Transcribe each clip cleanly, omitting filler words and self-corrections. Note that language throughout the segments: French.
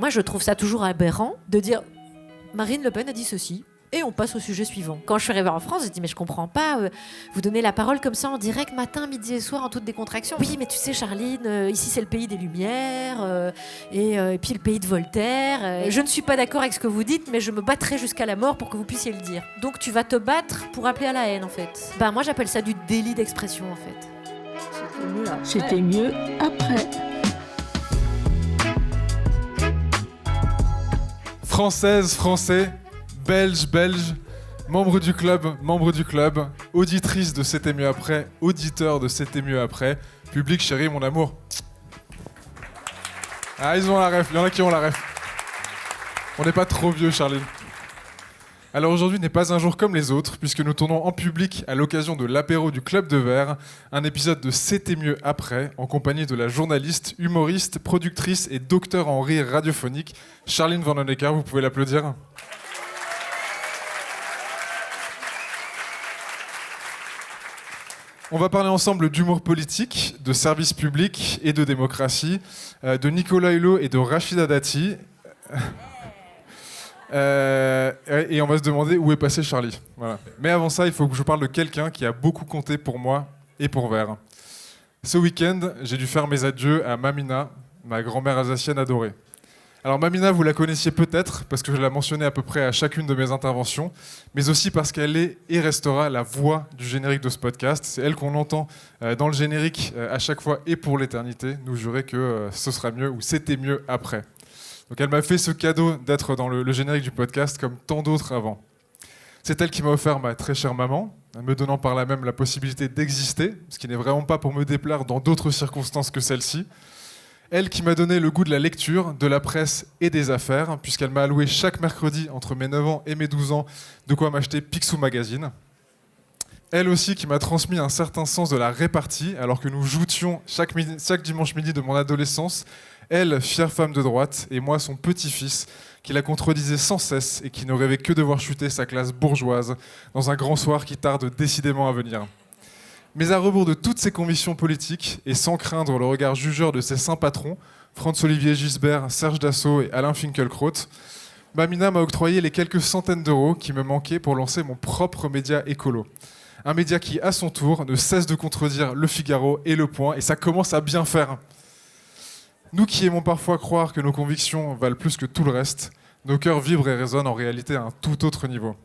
Moi, je trouve ça toujours aberrant de dire Marine Le Pen a dit ceci. Et on passe au sujet suivant. Quand je suis arrivée en France, j'ai dit mais je comprends pas, vous donnez la parole comme ça en direct matin, midi et soir en toute décontraction. Oui, mais tu sais Charline, ici c'est le pays des Lumières et puis le pays de Voltaire. Je ne suis pas d'accord avec ce que vous dites, mais je me battrai jusqu'à la mort pour que vous puissiez le dire. Donc tu vas te battre pour appeler à la haine en fait. Bah moi j'appelle ça du délit d'expression en fait. C'était mieux après. Françaises, Français, Belges, membres du club, auditrices de C'était mieux après, auditeurs de C'était mieux après, public chéri, mon amour. Ah, ils ont la ref, il y en a qui ont la ref. On n'est pas trop vieux, Charline. Alors aujourd'hui n'est pas un jour comme les autres, puisque nous tournons en public à l'occasion de l'apéro du Club de Verre, un épisode de C'était mieux après, en compagnie de la journaliste, humoriste, productrice et docteur en rire radiophonique, Charline Vanhoenacker, vous pouvez l'applaudir. On va parler ensemble d'humour politique, de service public et de démocratie, de Nicolas Hulot et de Rachida Dati. Et on va se demander où est passé Charlie. Voilà. Mais avant ça, il faut que je parle de quelqu'un qui a beaucoup compté pour moi et pour Vert. Ce week-end, j'ai dû faire mes adieux à Mamina, ma grand-mère alsacienne adorée. Alors Mamina, vous la connaissiez peut-être, parce que je la mentionnais à peu près à chacune de mes interventions, mais aussi parce qu'elle est et restera la voix du générique de ce podcast. C'est elle qu'on entend dans le générique à chaque fois et pour l'éternité, nous jurer que ce sera mieux ou c'était mieux après. Donc elle m'a fait ce cadeau d'être dans le générique du podcast comme tant d'autres avant. C'est elle qui m'a offert ma très chère maman, me donnant par là même la possibilité d'exister, ce qui n'est vraiment pas pour me déplaire dans d'autres circonstances que celle-ci. Elle qui m'a donné le goût de la lecture, de la presse et des affaires, puisqu'elle m'a alloué chaque mercredi entre mes 9 ans et mes 12 ans de quoi m'acheter Picsou Magazine. Elle aussi qui m'a transmis un certain sens de la répartie, alors que nous joutions chaque dimanche midi de mon adolescence. Elle, fière femme de droite, et moi, son petit-fils, qui la contredisait sans cesse et qui ne rêvait que de voir chuter sa classe bourgeoise dans un grand soir qui tarde décidément à venir. Mais à rebours de toutes ses convictions politiques, et sans craindre le regard jugeur de ses saints patrons, Franz-Olivier Gisbert, Serge Dassault et Alain Finkielkraut, Mamina m'a octroyé les quelques centaines d'euros qui me manquaient pour lancer mon propre média écolo. Un média qui, à son tour, ne cesse de contredire Le Figaro et Le Point, et ça commence à bien faire. Nous qui aimons parfois croire que nos convictions valent plus que tout le reste, nos cœurs vibrent et résonnent en réalité à un tout autre niveau.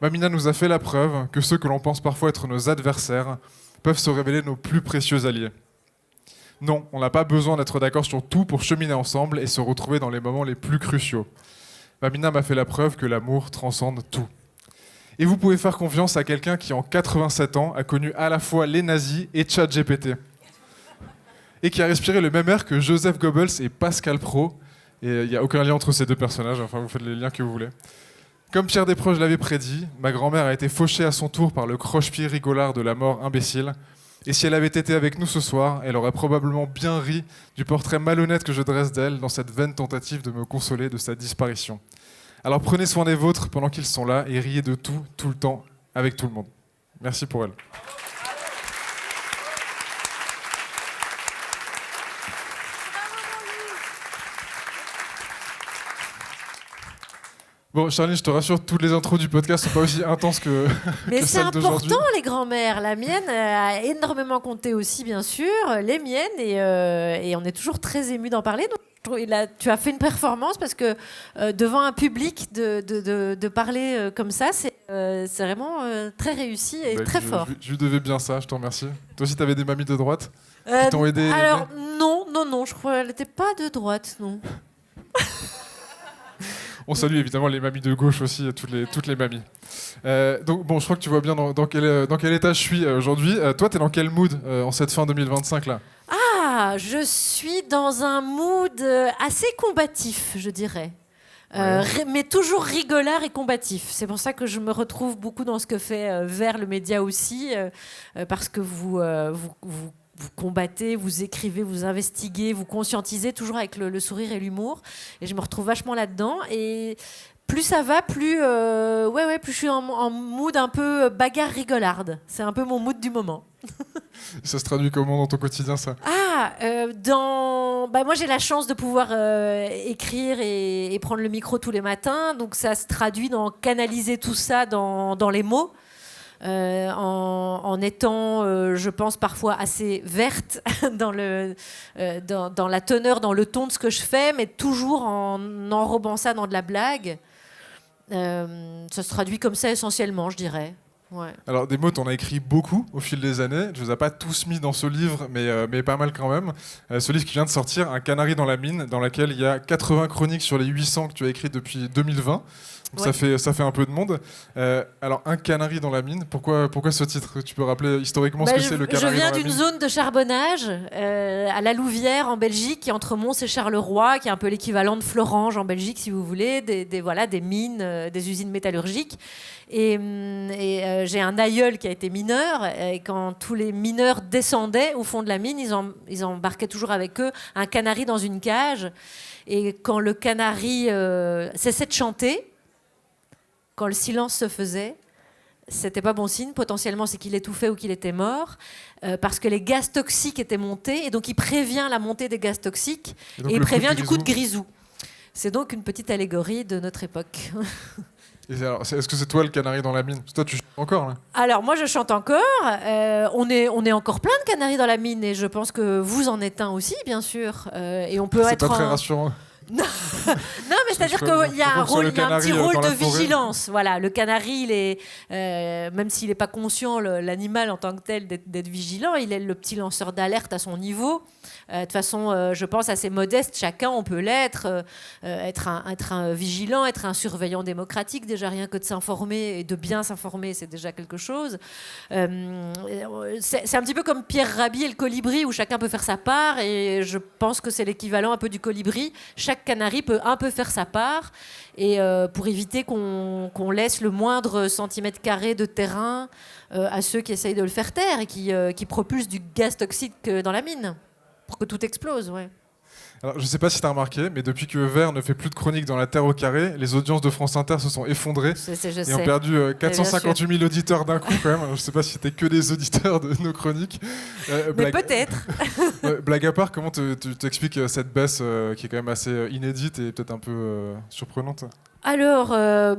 Mamina nous a fait la preuve que ceux que l'on pense parfois être nos adversaires peuvent se révéler nos plus précieux alliés. Non, on n'a pas besoin d'être d'accord sur tout pour cheminer ensemble et se retrouver dans les moments les plus cruciaux. Mamina m'a fait la preuve que l'amour transcende tout. Et vous pouvez faire confiance à quelqu'un qui, en 87 ans, a connu à la fois les nazis et ChatGPT. Et qui a respiré le même air que Joseph Goebbels et Pascal Praud. Et il n'y a aucun lien entre ces deux personnages, enfin vous faites les liens que vous voulez. Comme Pierre Desproges l'avait prédit, ma grand-mère a été fauchée à son tour par le croche-pied rigolard de la mort imbécile. Et si elle avait été avec nous ce soir, elle aurait probablement bien ri du portrait malhonnête que je dresse d'elle dans cette vaine tentative de me consoler de sa disparition. Alors prenez soin des vôtres pendant qu'ils sont là et riez de tout, tout le temps, avec tout le monde. Merci pour elle. Bon, Charline, je te rassure, toutes les intros du podcast sont pas aussi intenses que Mais que c'est celles d'aujourd'hui. important, les grands-mères. La mienne a énormément compté aussi, bien sûr, les miennes, et on est toujours très émus d'en parler. Donc, tu as fait une performance parce que devant un public, de parler comme ça, c'est vraiment très réussi et très fort. Je lui devais bien ça, je te remercie. Toi aussi, t'avais des mamies de droite qui t'ont aidé. Alors, non, je crois qu'elle n'était pas de droite, non. On salue évidemment les mamies de gauche aussi, toutes les mamies. Donc bon, je crois que tu vois bien dans quel état je suis aujourd'hui. Toi, t'es dans quel mood en cette fin 2025 là ? Ah, je suis dans un mood assez combatif, je dirais. Mais toujours rigolard et combatif. C'est pour ça que je me retrouve beaucoup dans ce que fait Vert, le média aussi, parce que vous combattez, vous écrivez, vous investiguez, vous conscientisez, toujours avec le sourire et l'humour. Et je me retrouve vachement là-dedans. Et plus ça va, plus je suis en mood un peu bagarre rigolarde. C'est un peu mon mood du moment. Ça se traduit comment dans ton quotidien, ça? Moi j'ai la chance de pouvoir écrire et prendre le micro tous les matins, donc ça se traduit dans canaliser tout ça dans les mots. En étant, je pense, parfois assez verte dans la teneur, dans le ton de ce que je fais, mais toujours en enrobant ça dans de la blague. Ça se traduit comme ça essentiellement, je dirais. Ouais. Alors, des mots, t'en as écrit beaucoup au fil des années. Je ne les ai pas tous mis dans ce livre, mais pas mal quand même. Ce livre qui vient de sortir, Un canari dans la mine, dans lequel il y a 80 chroniques sur les 800 que tu as écrites depuis 2020. Donc ça fait un peu de monde. Alors, Un canari dans la mine, pourquoi ce titre? Tu peux rappeler historiquement ce que c'est le canari dans la mine? Je viens d'une zone de charbonnage à la Louvière en Belgique, qui est entre Mons et Charleroi, qui est un peu l'équivalent de Florange en Belgique, si vous voulez, des mines, des usines métallurgiques. Et j'ai un aïeul qui a été mineur, et quand tous les mineurs descendaient au fond de la mine, ils embarquaient toujours avec eux un canari dans une cage. Et quand le canari cessait de chanter, quand le silence se faisait, c'était pas bon signe. Potentiellement, c'est qu'il étouffait ou qu'il était mort, parce que les gaz toxiques étaient montés, et donc il prévient la montée des gaz toxiques, et il prévient du coup de grisou. C'est donc une petite allégorie de notre époque. Et alors, est-ce que c'est toi le canari dans la mine? Toi, tu chantes encore là? Alors moi, je chante encore. On est encore plein de canaris dans la mine, et je pense que vous en êtes un aussi, bien sûr. Et on peut c'est pas très rassurant. Non, mais c'est-à-dire qu'il y a un petit rôle de vigilance. Voilà, le canari, il est, même s'il n'est pas conscient, l'animal en tant que tel, d'être vigilant, il est le petit lanceur d'alerte à son niveau. De toute façon, je pense assez modeste, chacun, on peut l'être, être un vigilant, être un surveillant démocratique, déjà rien que de s'informer et de bien s'informer, c'est déjà quelque chose. C'est un petit peu comme Pierre Rabhi et le colibri, où chacun peut faire sa part, et je pense que c'est l'équivalent un peu du colibri. Chaque canari peut un peu faire sa part, et pour éviter qu'on laisse le moindre centimètre carré de terrain à ceux qui essayent de le faire taire et qui propulsent du gaz toxique dans la mine pour que tout explose. Ouais. Alors, je ne sais pas si tu as remarqué, mais depuis que Vert ne fait plus de chroniques dans la Terre au carré, les audiences de France Inter se sont effondrées et ont perdu 458 000 auditeurs d'un coup quand même. Alors, je ne sais pas si c'était que des auditeurs de nos chroniques. Mais peut-être. Blague à part, comment tu t'expliques cette baisse qui est quand même assez inédite et peut-être un peu surprenante? Alors,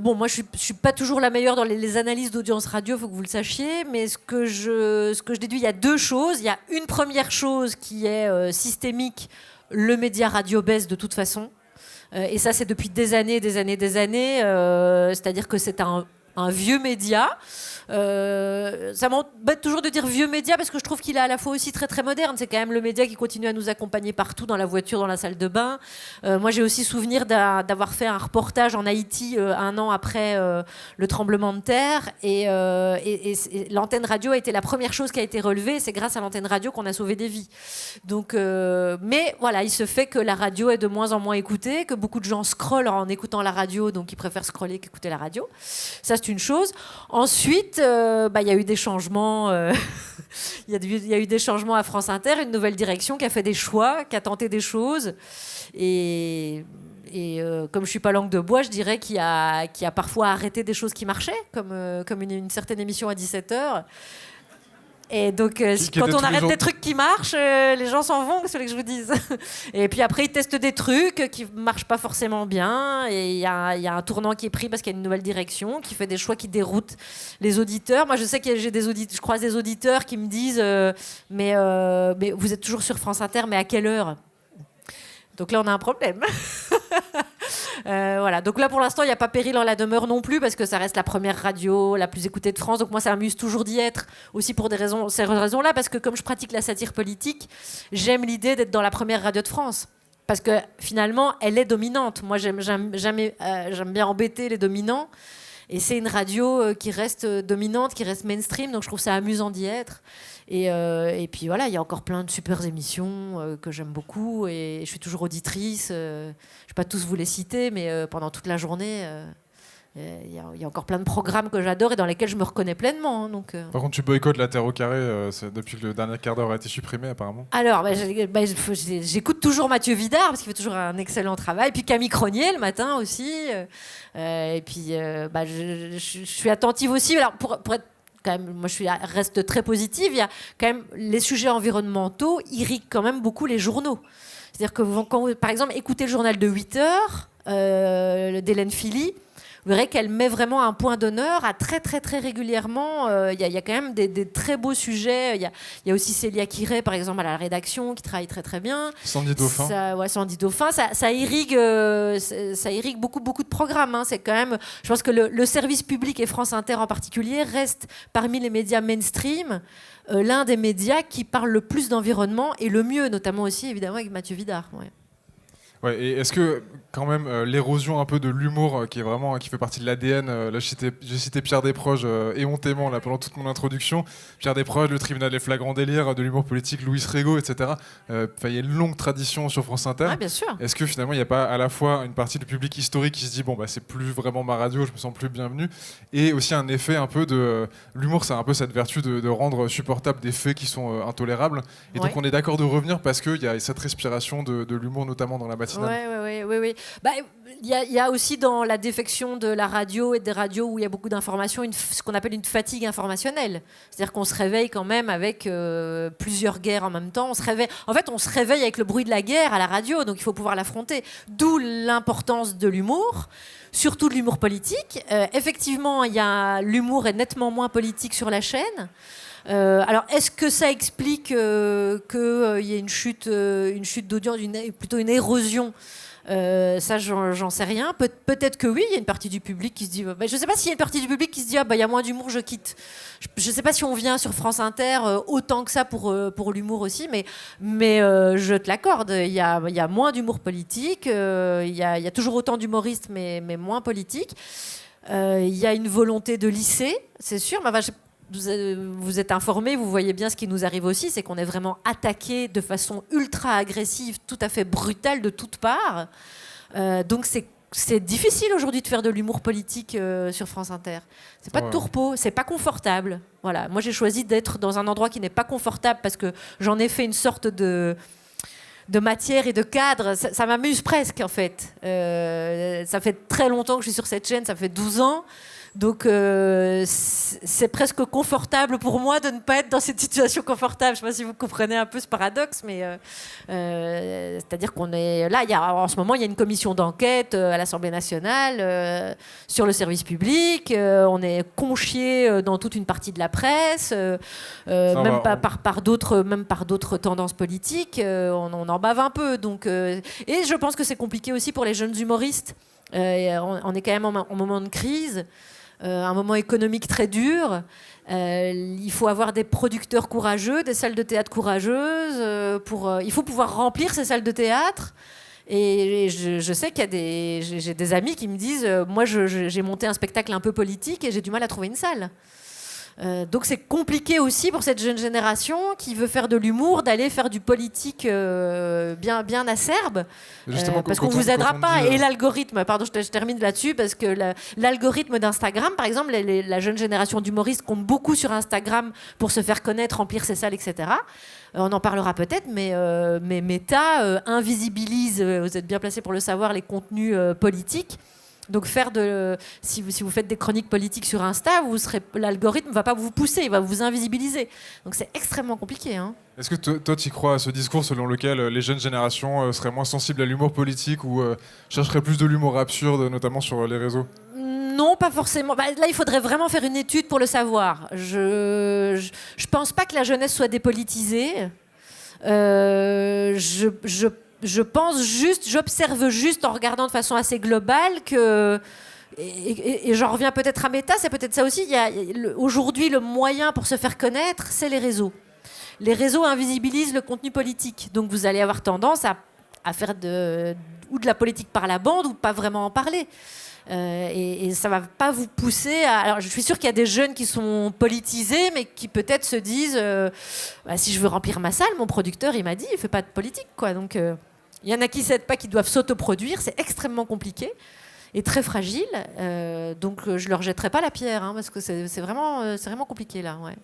moi je suis pas toujours la meilleure dans les analyses d'audience radio, il faut que vous le sachiez, mais ce que je déduis, il y a deux choses. Il y a une première chose qui est systémique. Le média radio baisse de toute façon. Et ça, c'est depuis des années. C'est-à-dire que c'est un vieux média. Ça m'embête toujours de dire vieux média, parce que je trouve qu'il est à la fois aussi très très moderne. C'est quand même le média qui continue à nous accompagner partout, dans la voiture, dans la salle de bain. Moi j'ai aussi souvenir d'avoir fait un reportage en Haïti un an après le tremblement de terre, et l'antenne radio a été la première chose qui a été relevée. C'est grâce à l'antenne radio qu'on a sauvé des vies. Donc, mais voilà, il se fait que la radio est de moins en moins écoutée, que beaucoup de gens scrollent en écoutant la radio, donc ils préfèrent scroller qu'écouter la radio. Ça, c'est une chose. Ensuite, il y a eu des changements. Il y a eu des changements à France Inter, une nouvelle direction qui a fait des choix, qui a tenté des choses. Et comme je suis pas langue de bois, je dirais qu'il a parfois arrêté des choses qui marchaient, comme une certaine émission à 17h. Et donc, quand on arrête des trucs qui marchent, les gens s'en vont, c'est ce que je vous dise. Et puis après, ils testent des trucs qui ne marchent pas forcément bien. Et il y a un tournant qui est pris parce qu'il y a une nouvelle direction qui fait des choix qui déroutent les auditeurs. Moi, je sais que je croise des auditeurs qui me disent mais vous êtes toujours sur France Inter, mais à quelle heure? Donc là, on a un problème. Voilà. Donc là, pour l'instant, il n'y a pas péril en la demeure non plus, parce que ça reste la première radio la plus écoutée de France. Donc moi, ça m'amuse toujours d'y être, aussi pour ces raisons-là, parce que comme je pratique la satire politique, j'aime l'idée d'être dans la première radio de France. Parce que finalement, elle est dominante. Moi, j'aime bien embêter les dominants. Et c'est une radio qui reste dominante, qui reste mainstream. Donc je trouve ça amusant d'y être. Et puis voilà, il y a encore plein de super émissions que j'aime beaucoup, et je suis toujours auditrice. Je ne vais pas tous vous les citer, mais pendant toute la journée, il y a encore plein de programmes que j'adore et dans lesquels je me reconnais pleinement. Hein, donc, Par contre, tu boycottes la Terre au carré depuis que le dernier quart d'heure a été supprimé, apparemment. Alors, j'écoute toujours Mathieu Vidard, parce qu'il fait toujours un excellent travail. Puis Camille Cronier, le matin aussi. Et puis, je suis attentive aussi. Alors, pour être quand même, moi reste très positive. Il y a quand même les sujets environnementaux irriguent quand même beaucoup les journaux. C'est-à-dire que quand vous, par exemple, écoutez le journal de 8 heures d'Hélène Philly, vous verrez qu'elle met vraiment un point d'honneur à très très très régulièrement. Il y a quand même des très beaux sujets. Il y a aussi Célia Kiré, par exemple, à la rédaction, qui travaille très très bien. Sandy Dauphin. Sandy Dauphin, ça irrigue beaucoup beaucoup de programmes. Hein. C'est quand même, je pense que le service public et France Inter en particulier reste parmi les médias mainstream l'un des médias qui parle le plus d'environnement et le mieux, notamment aussi évidemment avec Mathieu Vidard. Ouais. Ouais, et est-ce que quand même l'érosion un peu de l'humour qui fait partie de l'ADN, là j'ai cité Pierre Desproges éhontément là, pendant toute mon introduction, Pierre Desproges, le tribunal des flagrants délires, de l'humour politique, Louis Rego, etc. Il y a une longue tradition sur France Inter. Ouais, bien sûr. Est-ce que finalement il n'y a pas à la fois une partie du public historique qui se dit bon bah c'est plus vraiment ma radio, je me sens plus bienvenu, et aussi un effet un peu de l'humour, c'est un peu cette vertu de rendre supportable des faits qui sont intolérables, et donc on est d'accord de revenir parce qu'il y a cette respiration de l'humour notamment dans la matinale. Oui. Bah, y a aussi dans la défection de la radio et des radios où il y a beaucoup d'informations, ce qu'on appelle une fatigue informationnelle. C'est-à-dire qu'on se réveille quand même avec plusieurs guerres en même temps. On se réveille avec le bruit de la guerre à la radio, donc il faut pouvoir l'affronter. D'où l'importance de l'humour, surtout de l'humour politique. Effectivement, l'humour est nettement moins politique sur la chaîne. Alors, est-ce que ça explique qu'il y ait une chute d'audience, plutôt une érosion? Ça, j'en sais rien. Peut-être que oui, il y a une partie du public qui se dit... je ne sais pas s'il y a une partie du public qui se dit « il y a moins d'humour, je quitte ». Je ne sais pas si on vient sur France Inter autant que ça pour l'humour aussi, mais je te l'accorde, il y a moins d'humour politique, il y a toujours autant d'humoristes, mais moins politique. Il y a une volonté de lisser, c'est sûr, mais vous êtes informés, vous voyez bien ce qui nous arrive aussi, c'est qu'on est vraiment attaqué de façon ultra agressive, tout à fait brutale de toutes parts. Donc c'est difficile aujourd'hui de faire de l'humour politique sur France Inter. C'est pas de tourpeau, c'est pas confortable. Voilà. Moi j'ai choisi d'être dans un endroit qui n'est pas confortable parce que j'en ai fait une sorte de matière et de cadre. Ça m'amuse presque en fait. Ça fait très longtemps que je suis sur cette chaîne, ça fait 12 ans. Donc c'est presque confortable pour moi de ne pas être dans cette situation confortable. Je ne sais pas si vous comprenez un peu ce paradoxe, mais c'est-à-dire qu'on est là. En ce moment, il y a une commission d'enquête à l'Assemblée nationale sur le service public. On est conchié dans toute une partie de la presse, même par d'autres tendances politiques. On en bave un peu. Donc, et je pense que c'est compliqué aussi pour les jeunes humoristes. On est quand même en moment de crise. Un moment économique très dur. Il faut avoir des producteurs courageux, des salles de théâtre courageuses. Il faut pouvoir remplir ces salles de théâtre. Et je sais qu'il y a j'ai des amis qui me disent moi, j'ai monté un spectacle un peu politique et j'ai du mal à trouver une salle. Donc c'est compliqué aussi pour cette jeune génération qui veut faire de l'humour, d'aller faire du politique bien acerbe, parce qu'on ne vous aidera pas. Et l'algorithme, pardon, je termine là-dessus, parce que l'algorithme d'Instagram, par exemple, la jeune génération d'humoristes compte beaucoup sur Instagram pour se faire connaître, remplir ses salles, etc. On en parlera peut-être, mais Meta invisibilise, vous êtes bien placé pour le savoir, les contenus politiques. Donc si vous faites des chroniques politiques sur Insta, l'algorithme ne va pas vous pousser, il va vous invisibiliser. Donc c'est extrêmement compliqué. Hein. Est-ce que toi, tu y crois à ce discours selon lequel les jeunes générations seraient moins sensibles à l'humour politique ou chercheraient plus de l'humour absurde, notamment sur les réseaux ? Non, pas forcément. Là, il faudrait vraiment faire une étude pour le savoir. Je pense pas que la jeunesse soit dépolitisée. J'observe juste en regardant de façon assez globale que, et j'en reviens peut-être à Meta, c'est peut-être ça aussi, aujourd'hui le moyen pour se faire connaître, c'est les réseaux. Les réseaux invisibilisent le contenu politique, donc vous allez avoir tendance à faire de la politique par la bande ou pas vraiment en parler. Et ça va pas vous pousser à... Alors, je suis sûre qu'il y a des jeunes qui sont politisés, mais qui peut-être se disent si je veux remplir ma salle, mon producteur, il m'a dit, il fait pas de politique, quoi. Donc, il y en a qui ne s'aident pas, qui doivent s'autoproduire. C'est extrêmement compliqué et très fragile. Donc, je leur jetterai pas la pierre, hein, parce que c'est vraiment compliqué, là. Ouais.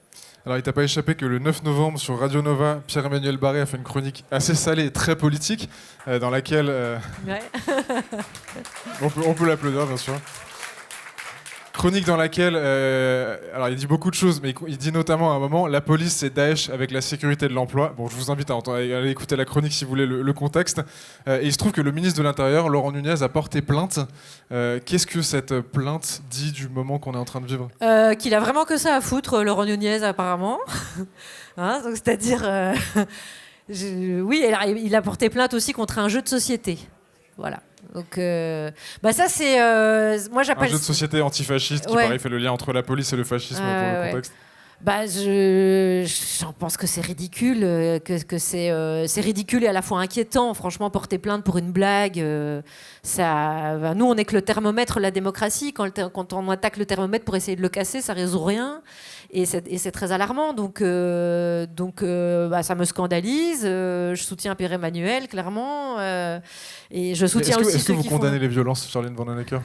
Alors, il t'a pas échappé que le 9 novembre, sur Radio Nova, Pierre-Emmanuel Barré a fait une chronique assez salée et très politique, dans laquelle... Ouais. on peut l'applaudir, bien sûr. chronique dans laquelle, alors il dit beaucoup de choses, mais il dit notamment à un moment, la police c'est Daesh avec la sécurité de l'emploi. Bon, je vous invite à aller écouter la chronique si vous voulez le contexte. Et il se trouve que le ministre de l'Intérieur, Laurent Nunez, a porté plainte. Qu'est-ce que cette plainte dit du moment qu'on est en train de vivre ? Qu'il a vraiment que ça à foutre, Laurent Nunez apparemment. Hein, donc, c'est-à-dire, oui, il a porté plainte aussi contre un jeu de société. Voilà. Donc, ça c'est, moi j'appelle un jeu de société antifasciste qui pareil fait le lien entre la police et le fascisme pour le contexte. J'en pense que c'est ridicule, que c'est ridicule et à la fois inquiétant. Franchement, porter plainte pour une blague, nous on est que le thermomètre de la démocratie. Quand on attaque le thermomètre pour essayer de le casser, ça résout rien. Et c'est très alarmant. Donc, ça me scandalise. Je soutiens Pierre-Emmanuel, clairement. Et je soutiens aussi Est-ce que vous condamnez les violences, Charline Vanhoenacker ?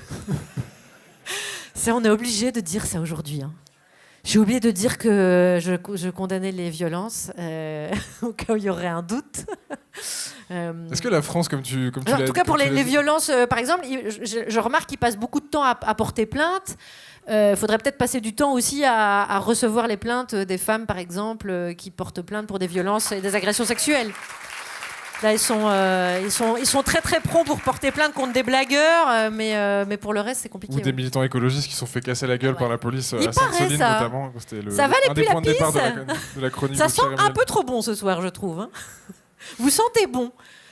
On est obligé de dire ça aujourd'hui. Hein. J'ai oublié de dire que je condamnais les violences, au cas où il y aurait un doute. Est-ce que la France, comme tu l'as... En tout cas, pour les violences, par exemple, je remarque qu'ils passent beaucoup de temps à porter plainte. Il faudrait peut-être passer du temps aussi à recevoir les plaintes des femmes, par exemple, qui portent plainte pour des violences et des agressions sexuelles. Là, ils sont très très prompts pour porter plainte contre des blagueurs, mais pour le reste, c'est compliqué. Ou des militants écologistes qui se sont fait casser la gueule par la police à Sainte-Soline, notamment. C'était ça valait un plus des points de départ de la chronique. Ça de sent un peu trop bon ce soir, je trouve. Hein. Vous sentez bon.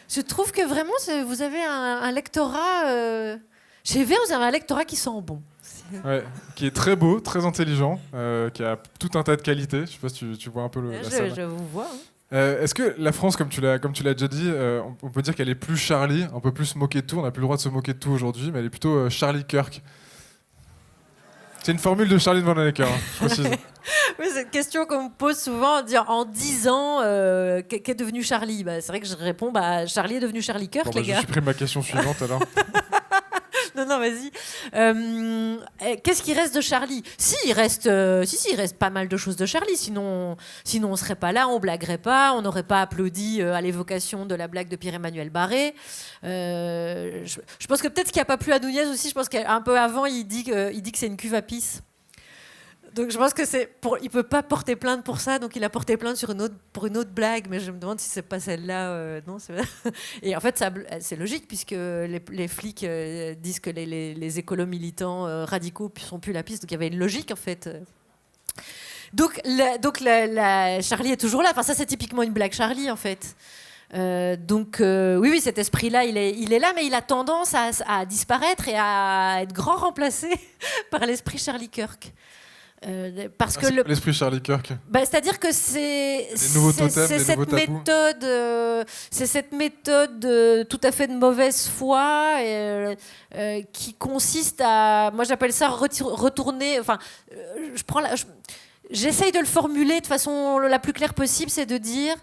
Je trouve que vraiment, vous avez un lectorat... Chez VR, vous avez un lectorat qui sent bon. Ouais, qui est très beau, très intelligent, qui a tout un tas de qualités. Je ne sais pas si tu vois un peu la salle. Je vous vois. Hein. Est-ce que la France, comme tu l'as déjà dit, on peut dire qu'elle est plus Charlie, un peu plus se moquer de tout. On n'a plus le droit de se moquer de tout aujourd'hui, mais elle est plutôt Charlie Kirk. C'est une formule de Charline Vanhoenacker, je précise. Oui, c'est une question qu'on me pose souvent, en 10 ans, qu'est devenu Charlie ? C'est vrai que je réponds, Charlie est devenu Charlie Kirk, les gars. Je supprime ma question suivante alors. Non, vas-y. Qu'est-ce qui reste de Charlie ? Il reste pas mal de choses de Charlie. Sinon, on serait pas là, on blaguerait pas, on n'aurait pas applaudi à l'évocation de la blague de Pierre-Emmanuel Barré. Je pense que peut-être ce qui a pas plu à Nunez aussi, je pense qu'un peu avant, il dit que c'est une cuve à pisse. Donc je pense que il peut pas porter plainte pour ça, donc il a porté plainte pour une autre blague, mais je me demande si c'est pas celle-là. Non, et en fait, c'est logique puisque les flics disent que les écolos militants radicaux sont plus la piste, donc il y avait une logique en fait. Donc la Charlie est toujours là. Enfin ça c'est typiquement une blague Charlie en fait. Oui, cet esprit-là, il est là, mais il a tendance à disparaître et à être grand remplacé par l'esprit Charlie Kirk. Parce que l'esprit Charlie Kirk. C'est-à-dire que c'est cette méthode tout à fait de mauvaise foi qui consiste à, moi j'appelle ça retourner. Enfin, j'essaye de le formuler de façon la plus claire possible, c'est de dire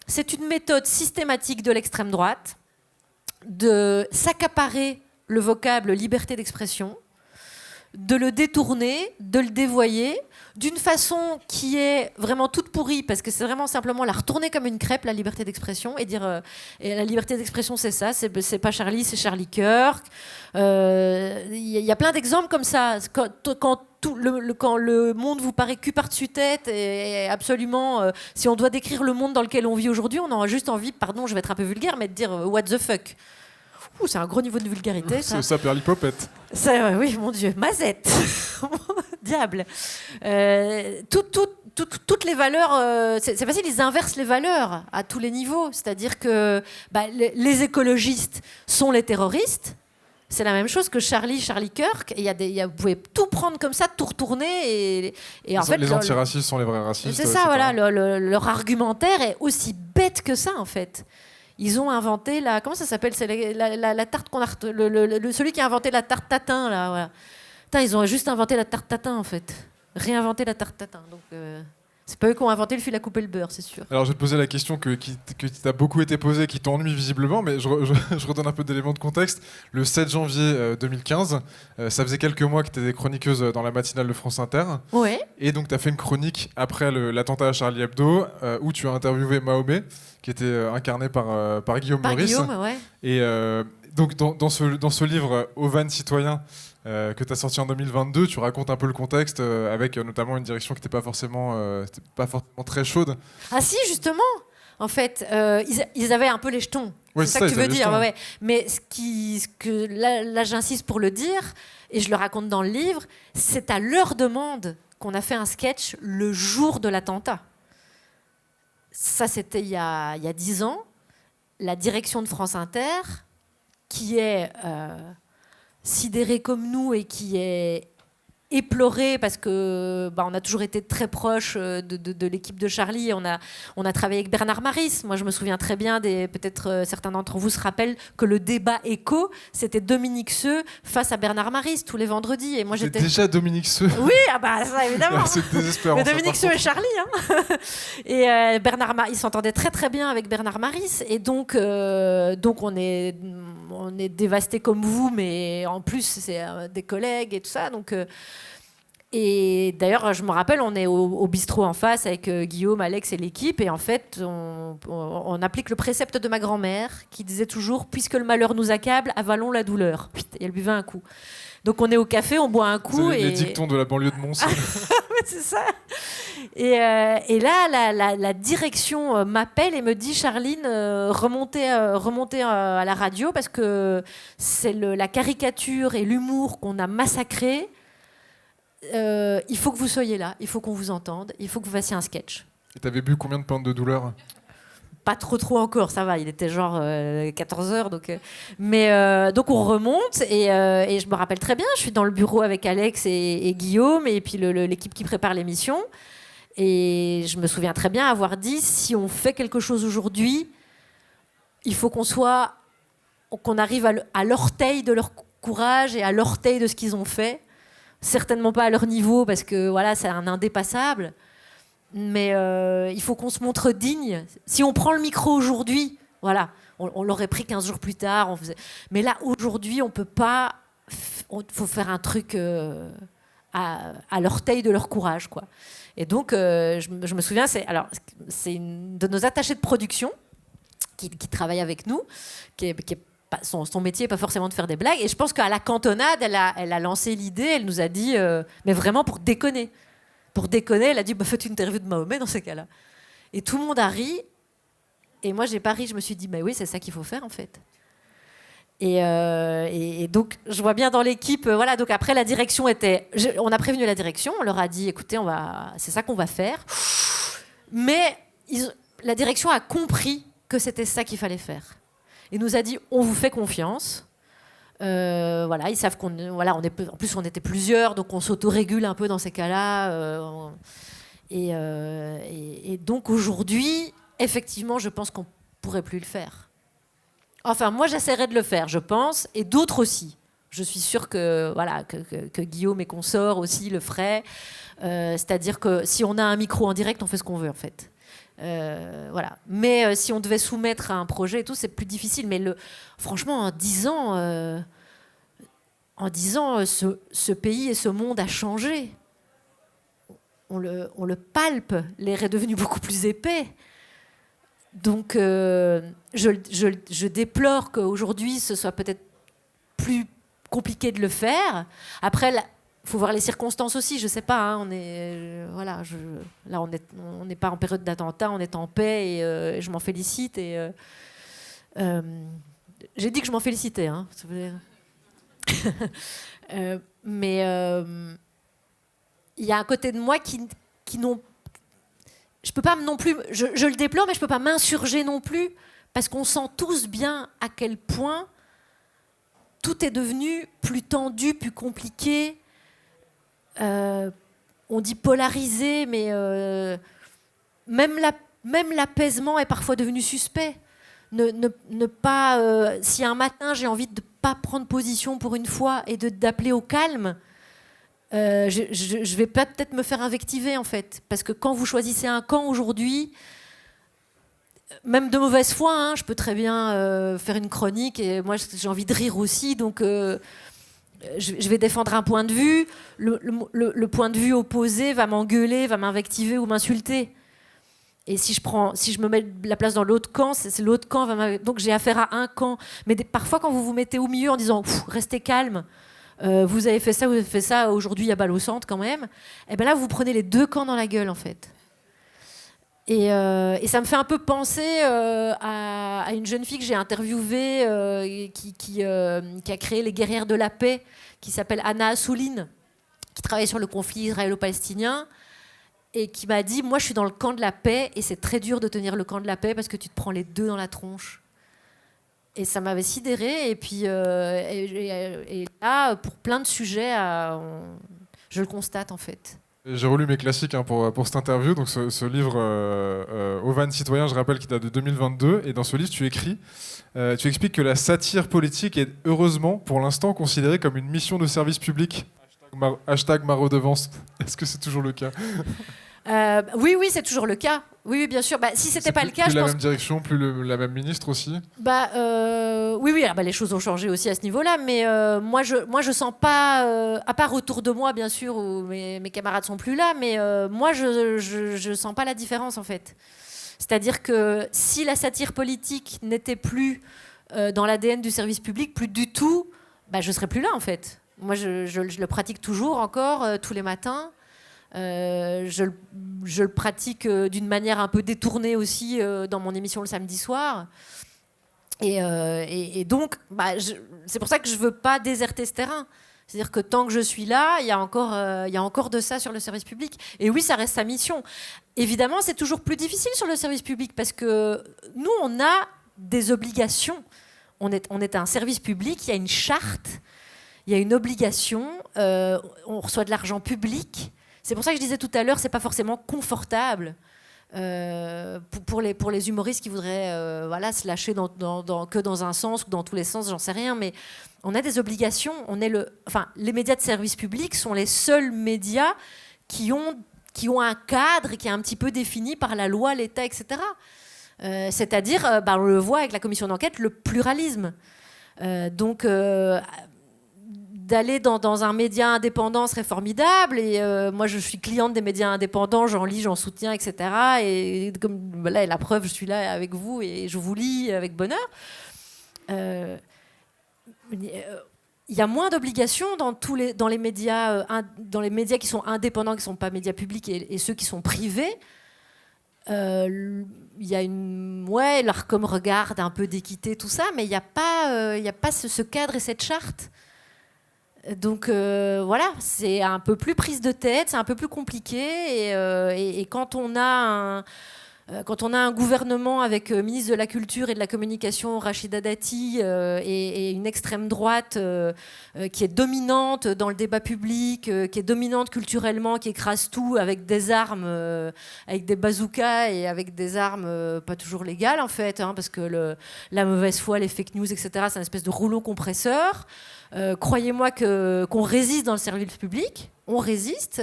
c'est une méthode systématique de l'extrême droite de s'accaparer le vocable liberté d'expression, de le détourner, de le dévoyer, d'une façon qui est vraiment toute pourrie, parce que c'est vraiment simplement la retourner comme une crêpe, la liberté d'expression, et dire et la liberté d'expression c'est ça, c'est pas Charlie, c'est Charlie Kirk. Y a plein d'exemples comme ça. Quand le monde vous paraît cul par-dessus tête et absolument, si on doit décrire le monde dans lequel on vit aujourd'hui, on a juste envie, pardon, je vais être un peu vulgaire, mais de dire what the fuck. C'est un gros niveau de vulgarité. Ça, ça perd l'hypopète. Oui, mon Dieu, Mazette. Diable. Toutes les valeurs, c'est facile, ils inversent les valeurs à tous les niveaux. C'est-à-dire que les écologistes sont les terroristes. C'est la même chose que Charlie Kirk. Et vous pouvez tout prendre comme ça, tout retourner. Et en fait, les antiracistes sont les vrais racistes. C'est ça, voilà. Leur argumentaire est aussi bête que ça, en fait. Ils ont inventé comment ça s'appelle, c'est la tarte qu'on a celui qui a inventé la tarte tatin là. Voilà. Putain, ils ont juste inventé la tarte tatin en fait, réinventé la tarte tatin. Donc c'est pas eux qui ont inventé le fil à couper le beurre, c'est sûr. Alors je vais te poser la question qui t'a beaucoup été posée, qui t'ennuie visiblement, mais je redonne un peu d'éléments de contexte. Le 7 janvier 2015, ça faisait quelques mois que tu étais chroniqueuse dans la matinale de France Inter. Ouais. Et donc, tu as fait une chronique après l'attentat à Charlie Hebdo, où tu as interviewé Mahomet, qui était incarné par Guillaume Meurice. Guillaume, ouais. Et donc, dans ce livre, Ovan citoyen, que tu as sorti en 2022, tu racontes un peu le contexte, avec notamment une direction qui n'était pas forcément très chaude. Ah si, justement. En fait, ils avaient un peu les jetons. Ouais, c'est ça que tu veux dire. Ouais. Mais là, j'insiste pour le dire, et je le raconte dans le livre, c'est à leur demande qu'on a fait un sketch le jour de l'attentat. Ça, c'était il y a 10 ans. La direction de France Inter, qui est sidérée comme nous et qui est éplorée parce que on a toujours été très proche de l'équipe de Charlie. On a travaillé avec Bernard Maris. Moi, je me souviens très bien, peut-être certains d'entre vous se rappellent que le débat écho, c'était Dominique Seux face à Bernard Maris tous les vendredis. Et moi, j'étais déjà Dominique Seux. Oui, ça évidemment. C'est désespérant. Mais Dominique Seux et Charlie. Hein. Et Bernard Maris, il s'entendait très très bien avec Bernard Maris. Et donc on est dévastés comme vous, mais en plus c'est des collègues et tout ça. Et d'ailleurs, je me rappelle, on est au bistrot en face avec Guillaume, Alex et l'équipe, et en fait, on applique le précepte de ma grand-mère qui disait toujours « Puisque le malheur nous accable, avalons la douleur ». Et elle buvait un coup. Donc on est au café, on boit un coup. C'est les dictons de la banlieue de Mons. C'est ça. Et là, la direction m'appelle et me dit « Charline, remontez à la radio parce que c'est la caricature et l'humour qu'on a massacré. Il faut que vous soyez là, il faut qu'on vous entende, il faut que vous fassiez un sketch. » Et t'avais bu combien de pintes de douleur ? Pas trop encore, ça va, il était genre 14h. Donc on remonte et je me rappelle très bien, je suis dans le bureau avec Alex et Guillaume et puis l'équipe qui prépare l'émission. Et je me souviens très bien avoir dit, si on fait quelque chose aujourd'hui, il faut qu'on arrive à l'orteil de leur courage et à l'orteil de ce qu'ils ont fait. Certainement pas à leur niveau parce que voilà, c'est un indépassable. Mais il faut qu'on se montre digne. Si on prend le micro aujourd'hui, voilà, on l'aurait pris 15 jours plus tard. Mais là, aujourd'hui, on peut pas. Il faut faire un truc à l'orteil de leur courage, quoi. Et donc, je me souviens, c'est une de nos attachés de production qui travaille avec nous, qui est son métier n'est pas forcément de faire des blagues. Et je pense qu'à la cantonade, elle a lancé l'idée, elle nous a dit, mais vraiment pour déconner. Pour déconner, elle a dit, faites une interview de Mahomet dans ces cas-là. Et tout le monde a ri. Et moi, j'ai pas ri. Je me suis dit, oui, c'est ça qu'il faut faire, en fait. Et donc, je vois bien dans l'équipe, voilà. Donc après, la direction on a prévenu la direction, on leur a dit, écoutez, c'est ça qu'on va faire. Mais la direction a compris que c'était ça qu'il fallait faire. Il nous a dit, on vous fait confiance. Voilà, ils savent en plus on était plusieurs, donc on s'autorégule un peu dans ces cas-là. Et donc aujourd'hui, effectivement, je pense qu'on pourrait plus le faire. Enfin, moi, j'essaierai de le faire, je pense, et d'autres aussi. Je suis sûre que Guillaume et consorts aussi le feraient. C'est-à-dire que si on a un micro en direct, on fait ce qu'on veut, en fait. Voilà. Mais si on devait soumettre à un projet et tout, c'est plus difficile. Mais franchement, en 10 ans, ce pays et ce monde a changé. On le palpe. L'air est devenu beaucoup plus épais. Donc, je déplore qu'aujourd'hui, ce soit peut-être plus compliqué de le faire. Après, il faut voir les circonstances aussi, je ne sais pas. Hein, là, on n'est pas en période d'attentat, on est en paix et je m'en félicite. J'ai dit que je m'en félicitais. Hein, mais il y a un côté de moi qui n'ont... Je peux pas non plus... Je le déplore, mais je ne peux pas m'insurger non plus, parce qu'on sent tous bien à quel point tout est devenu plus tendu, plus compliqué. On dit polarisé, mais même l'apaisement est parfois devenu suspect. Ne pas, si un matin j'ai envie de ne pas prendre position pour une fois et d'appeler au calme, je vais peut-être me faire invectiver, en fait. Parce que quand vous choisissez un camp aujourd'hui, même de mauvaise foi, hein, je peux très bien faire une chronique et moi j'ai envie de rire aussi, donc je vais défendre un point de vue, le point de vue opposé va m'engueuler, va m'invectiver ou m'insulter. Et si je me mets la place dans l'autre camp, c'est l'autre camp donc j'ai affaire à un camp. Mais parfois, quand vous vous mettez au milieu en disant restez calme, vous avez fait ça, aujourd'hui il y a balle au centre quand même, et ben là vous prenez les deux camps dans la gueule en fait. Et ça me fait un peu penser à une jeune fille que j'ai interviewée qui a créé les Guerrières de la Paix, qui s'appelle Anna Assouline, qui travaille sur le conflit israélo-palestinien, et qui m'a dit, moi je suis dans le camp de la paix, et c'est très dur de tenir le camp de la paix parce que tu te prends les deux dans la tronche. Et ça m'avait sidérée, et puis et là, pour plein de sujets, je le constate en fait. J'ai relu mes classiques pour cette interview, donc ce livre Ovan Citoyen, je rappelle qu'il date de 2022, et dans ce livre tu expliques que la satire politique est heureusement pour l'instant considérée comme une mission de service public. Hashtag ma redevance. Est-ce que c'est toujours le cas? Oui, c'est toujours le cas. Oui, bien sûr. Si c'était pas le cas, plus je la pense. Même direction, plus la même ministre aussi. Oui. Les choses ont changé aussi à ce niveau-là, mais moi, je sens pas, à part autour de moi, bien sûr, où mes camarades sont plus là, mais moi, je sens pas la différence en fait. C'est-à-dire que si la satire politique n'était plus dans l'ADN du service public, plus du tout, je serais plus là en fait. Moi, je le pratique toujours encore tous les matins. Je le pratique d'une manière un peu détournée aussi dans mon émission le samedi soir. Et donc, c'est pour ça que je ne veux pas déserter ce terrain. C'est-à-dire que tant que je suis là, il y a encore de ça sur le service public. Et oui, ça reste sa mission. Évidemment, c'est toujours plus difficile sur le service public parce que nous, on a des obligations. On est un service public, il y a une charte. Il y a une obligation, on reçoit de l'argent public. C'est pour ça que je disais tout à l'heure, c'est pas forcément confortable pour les humoristes qui voudraient se lâcher que dans un sens ou dans tous les sens, j'en sais rien. Mais on a des obligations. Les médias de service public sont les seuls médias qui ont un cadre qui est un petit peu défini par la loi, l'État, etc. C'est-à-dire, on le voit avec la commission d'enquête, le pluralisme. D'aller dans un média indépendant serait formidable, et moi je suis cliente des médias indépendants, j'en lis, j'en soutiens, etc. Et comme là, la preuve, je suis là avec vous et je vous lis avec bonheur. Il y a moins d'obligations dans les médias qui sont indépendants, qui ne sont pas médias publics, et ceux qui sont privés. Il y a l'Arcom regarde un peu d'équité, tout ça, mais il n'y a pas ce cadre et cette charte. Donc c'est un peu plus prise de tête, c'est un peu plus compliqué, et quand on a un gouvernement avec ministre de la Culture et de la Communication Rachida Dati et une extrême droite qui est dominante dans le débat public, qui est dominante culturellement, qui écrase tout avec des armes, avec des bazookas et avec des armes pas toujours légales en fait, parce que la mauvaise foi, les fake news, etc., c'est une espèce de rouleau compresseur. Croyez-moi qu'on résiste dans le service public, on résiste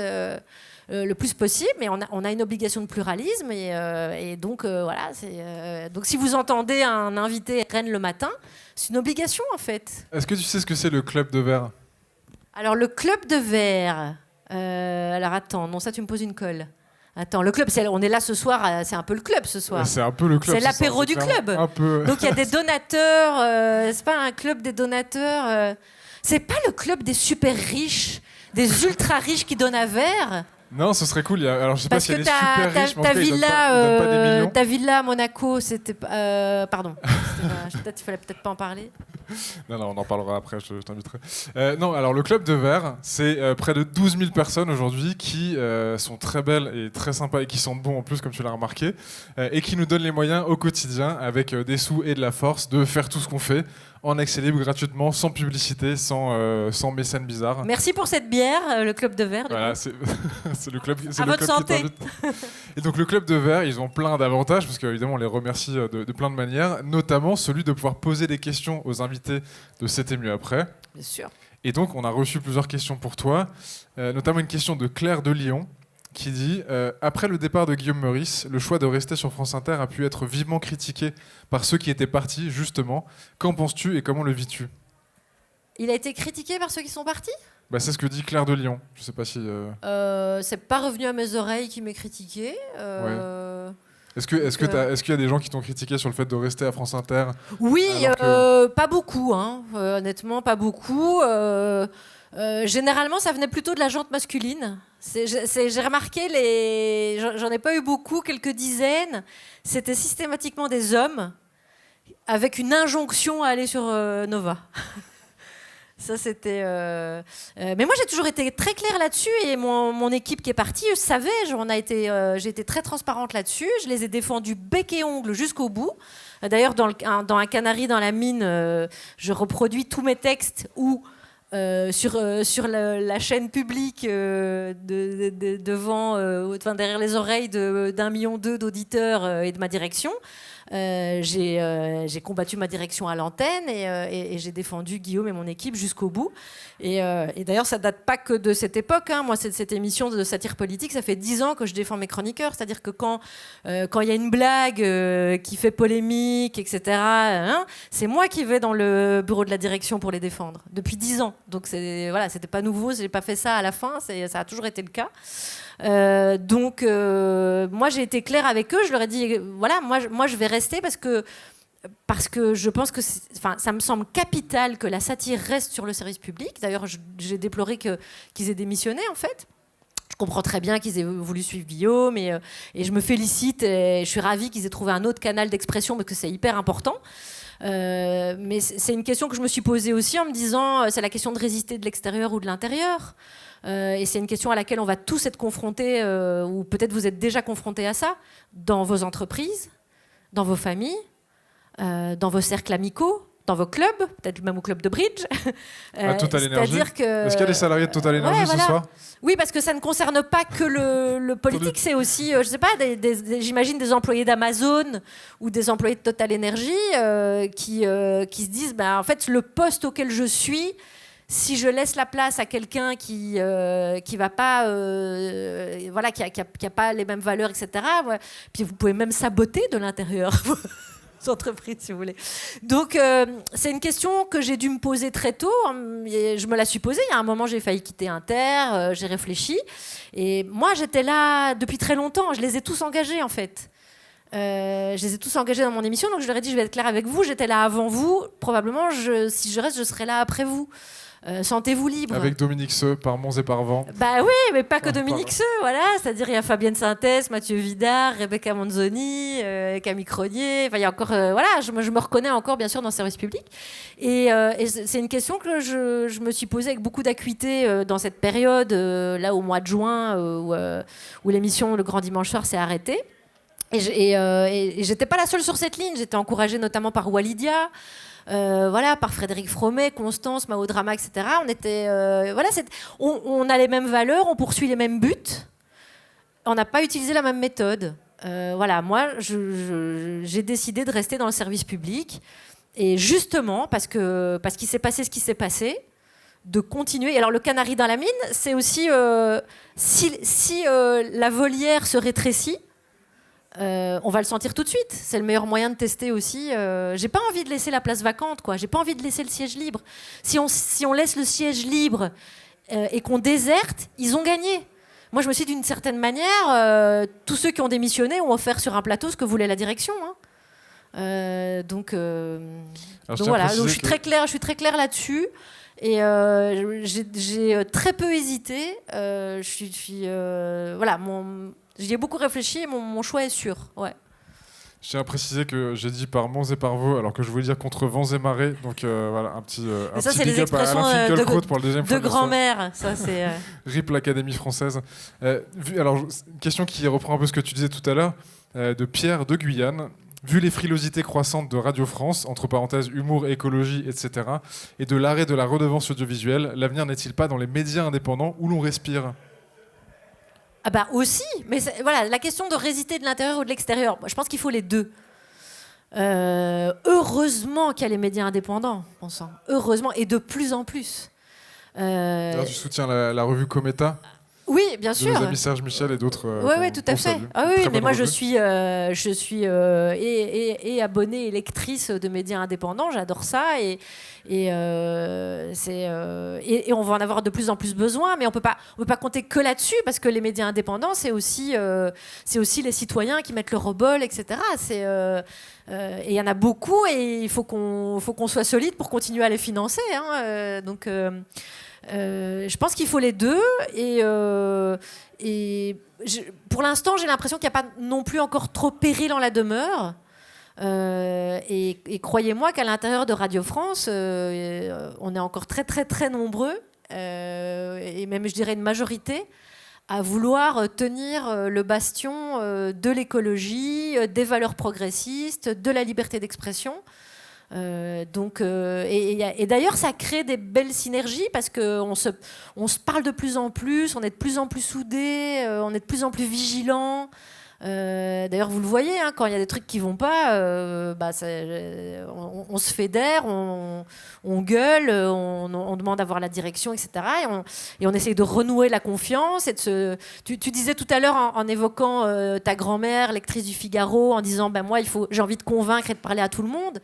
le plus possible, mais on a une obligation de pluralisme, et donc donc si vous entendez un invité RN le matin, c'est une obligation en fait. Est-ce que tu sais ce que c'est le club de verre? Alors le club de verre, alors attends, non, ça tu me poses une colle. Attends, le club, on est là ce soir, c'est un peu le club ce soir. C'est un peu le club. C'est l'apéro du club. Un peu. Donc il y a des donateurs, c'est pas un club des donateurs, c'est pas le club des super riches, des ultra riches qui donnent à verre. Non, ce serait cool. Alors je sais pas s'il y a des super riches, mais en ta tout cas, villa, ils donnent pas des millions. ta villa à Monaco, c'était pardon. Il fallait peut-être pas en parler. Non, on en parlera après, je t'inviterai. Non, alors le club de verre, c'est près de 12 000 personnes aujourd'hui qui sont très belles et très sympas et qui sentent bon en plus, comme tu l'as remarqué, et qui nous donnent les moyens au quotidien, avec des sous et de la force, de faire tout ce qu'on fait en accès libre, gratuitement, sans publicité, sans mécène bizarre. Merci pour cette bière, le club de verre. Voilà, c'est le club, à votre santé. Et donc le club de verre, ils ont plein d'avantages, parce qu'évidemment on les remercie de plein de manières, notamment celui de pouvoir poser des questions aux invités de C'était mieux après. Bien sûr. Et donc on a reçu plusieurs questions pour toi, notamment une question de Claire de Lyon, qui dit après le départ de Guillaume Meurice, le choix de rester sur France Inter a pu être vivement critiqué par ceux qui étaient partis, justement. Qu'en penses-tu et comment le vis-tu? Il a été critiqué par ceux qui sont partis ? Bah, c'est ce que dit Claire de Lyon. Je sais pas si. C'est pas revenu à mes oreilles qui m'ait critiqué. Est-ce qu'il y a des gens qui t'ont critiqué sur le fait de rester à France Inter ? Oui, pas beaucoup, hein. Honnêtement, pas beaucoup. Généralement, ça venait plutôt de la gente masculine. J'ai remarqué, j'en ai pas eu beaucoup, quelques dizaines. C'était systématiquement des hommes avec une injonction à aller sur Nova. Ça, c'était. Mais moi, j'ai toujours été très claire là-dessus, et mon équipe qui est partie, eux savaient. J'ai été très transparente là-dessus. Je les ai défendus bec et ongle jusqu'au bout. D'ailleurs, dans un canari dans la mine, je reproduis tous mes textes où. Sur la chaîne publique derrière les oreilles d'1,2 million d'auditeurs et de ma direction. J'ai combattu ma direction à l'antenne et j'ai défendu Guillaume et mon équipe jusqu'au bout. Et d'ailleurs, ça date pas que de cette époque. Hein. Moi, cette émission de satire politique, ça fait 10 ans que je défends mes chroniqueurs. C'est-à-dire que quand il y a une blague qui fait polémique, etc., hein, c'est moi qui vais dans le bureau de la direction pour les défendre. Depuis 10 ans. Donc, c'était pas nouveau. J'ai pas fait ça à la fin. Ça a toujours été le cas. Donc, moi, j'ai été claire avec eux. Je leur ai dit, voilà, moi, je vais rester parce que je pense que ça me semble capital que la satire reste sur le service public. D'ailleurs, j'ai déploré qu'ils aient démissionné, en fait. Je comprends très bien qu'ils aient voulu suivre Guillaume et je me félicite et je suis ravie qu'ils aient trouvé un autre canal d'expression parce que c'est hyper important. Mais c'est une question que je me suis posée aussi en me disant, c'est la question de résister de l'extérieur ou de l'intérieur. Et c'est une question à laquelle on va tous être confrontés, ou peut-être vous êtes déjà confrontés à ça, dans vos entreprises, dans vos familles, dans vos cercles amicaux, dans vos clubs, peut-être même au club de bridge. À Total Energy. Est-ce qu'il y a des salariés de Total Energy ce soir ? Oui, parce que ça ne concerne pas que le politique, c'est aussi, je sais pas, j'imagine des employés d'Amazon ou des employés de Total Energy qui se disent, en fait, le poste auquel je suis, si je laisse la place à quelqu'un qui va pas, qui a pas les mêmes valeurs, etc. Ouais, puis vous pouvez même saboter de l'intérieur. Entreprises, si vous voulez. Donc, c'est une question que j'ai dû me poser très tôt. Je me la suis posée. Il y a un moment, j'ai failli quitter Inter. J'ai réfléchi. Et moi, j'étais là depuis très longtemps. Je les ai tous engagés, en fait. Je les ai tous engagés dans mon émission. Donc, je leur ai dit, je vais être claire avec vous. J'étais là avant vous. Probablement, si je reste, je serai là après vous. Sentez-vous libre. Avec Dominique Seux, par Mons et par Vent. Bah oui, mais pas que Dominique Seux, voilà. C'est-à-dire, il y a Fabienne Sintès, Mathieu Vidard, Rebecca Manzoni, Camille Cronier. Enfin, il y a encore, je me reconnais encore, bien sûr, dans le service public. Et c'est une question que je me suis posée avec beaucoup d'acuité dans cette période, là, au mois de juin, où l'émission Le Grand Dimanche Soir s'est arrêtée. Et j'étais pas la seule sur cette ligne. J'étais encouragée notamment par Walidia. Par Frédéric Fromet, Constance, Mao Drama, etc. On a les mêmes valeurs, on poursuit les mêmes buts. On n'a pas utilisé la même méthode. Moi, j'ai décidé de rester dans le service public. Et justement, parce qu'il s'est passé ce qui s'est passé, de continuer. Et alors, le canari dans la mine, c'est aussi si la volière se rétrécit, on va le sentir tout de suite. C'est le meilleur moyen de tester aussi. J'ai pas envie de laisser la place vacante, quoi. J'ai pas envie de laisser le siège libre. Si on laisse le siège libre et qu'on déserte, ils ont gagné. Moi, je me suis dit, d'une certaine manière, tous ceux qui ont démissionné ont offert sur un plateau ce que voulait la direction. Hein. Donc voilà. Donc, je suis très claire là-dessus. Et j'ai très peu hésité. J'y ai beaucoup réfléchi et mon choix est sûr. Ouais. Je tiens à préciser que j'ai dit par Mons et par Vaux, alors que je voulais dire contre vents et marées. Donc un petit big up à Alain Finkielkraut pour le deuxième fois. De grand-mère, ça c'est... RIP l'Académie française. Alors, une question qui reprend un peu ce que tu disais tout à l'heure, de Pierre de Guyane. Vu les frilosités croissantes de Radio France, entre parenthèses humour, écologie, etc., et de l'arrêt de la redevance audiovisuelle, l'avenir n'est-il pas dans les médias indépendants où l'on respire ? Aussi, mais la question de résister de l'intérieur ou de l'extérieur, je pense qu'il faut les deux. Heureusement qu'il y a les médias indépendants, heureusement, et de plus en plus. Tu soutiens la revue Cometa ? Oui, bien de sûr. nos amis Serge Michel et d'autres. Oui, tout à fait. salue. Ah oui, Très mais bonne moi revue. je suis et abonnée et lectrice de médias indépendants. J'adore ça et on va en avoir de plus en plus besoin. Mais on peut pas compter que là-dessus parce que les médias indépendants, c'est aussi les citoyens qui mettent le rebol, etc. Et il y en a beaucoup et il faut qu'on soit solide pour continuer à les financer. Hein. Donc je pense qu'il faut les deux pour l'instant, j'ai l'impression qu'il n'y a pas non plus encore trop péril en la demeure. Et croyez-moi qu'à l'intérieur de Radio France, on est encore très très très nombreux, et même je dirais une majorité, à vouloir tenir le bastion de l'écologie, des valeurs progressistes, de la liberté d'expression. Et d'ailleurs, ça crée des belles synergies parce qu'on se parle de plus en plus, on est de plus en plus soudés, on est de plus en plus vigilants. D'ailleurs, vous le voyez, hein, quand il y a des trucs qui vont pas, on se fédère, on gueule, on demande à voir la direction, etc. Et on essaye de renouer la confiance. Tu disais tout à l'heure en évoquant ta grand-mère, lectrice du Figaro, en disant moi, j'ai envie de convaincre et de parler à tout le monde.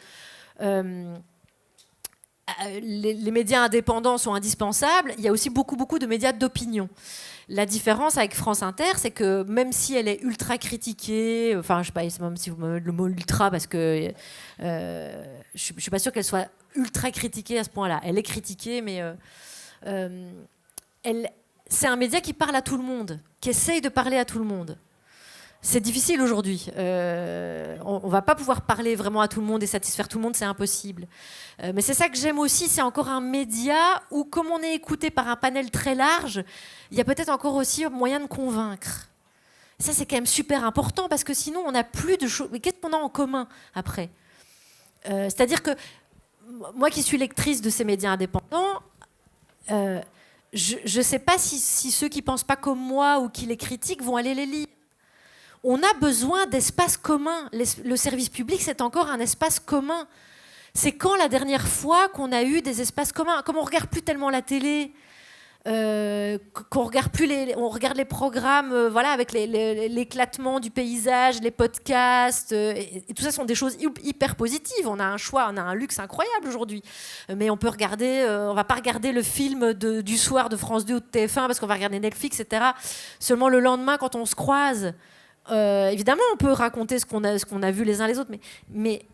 Les médias indépendants sont indispensables. Il y a aussi beaucoup de médias d'opinion. La différence avec France Inter, c'est que même si elle est ultra critiquée, enfin, je sais pas, même si vous me le mot ultra, parce que je suis pas sûre qu'elle soit ultra critiquée à ce point-là. Elle est critiquée, mais c'est un média qui parle à tout le monde, qui essaye de parler à tout le monde. C'est difficile aujourd'hui. On va pas pouvoir parler vraiment à tout le monde et satisfaire tout le monde, c'est impossible. Mais c'est ça que j'aime aussi, c'est encore un média où, comme on est écouté par un panel très large, il y a peut-être encore aussi moyen de convaincre. Ça, c'est quand même super important parce que sinon, on n'a plus de choses. Mais qu'est-ce qu'on a en commun après ? C'est-à-dire que moi qui suis lectrice de ces médias indépendants, je ne sais pas si ceux qui ne pensent pas comme moi ou qui les critiquent vont aller les lire. On a besoin d'espaces communs. Le service public, c'est encore un espace commun. C'est quand la dernière fois qu'on a eu des espaces communs ? Comme on ne regarde plus tellement la télé, qu'on regarde plus on regarde les programmes avec l'éclatement du paysage, les podcasts, et tout ça sont des choses hyper positives. On a un choix, on a un luxe incroyable aujourd'hui. Mais on peut regarder, on va pas regarder le film du soir de France 2 ou de TF1 parce qu'on va regarder Netflix, etc. Seulement le lendemain, quand on se croise, évidemment, on peut raconter ce qu'on a vu les uns les autres, mais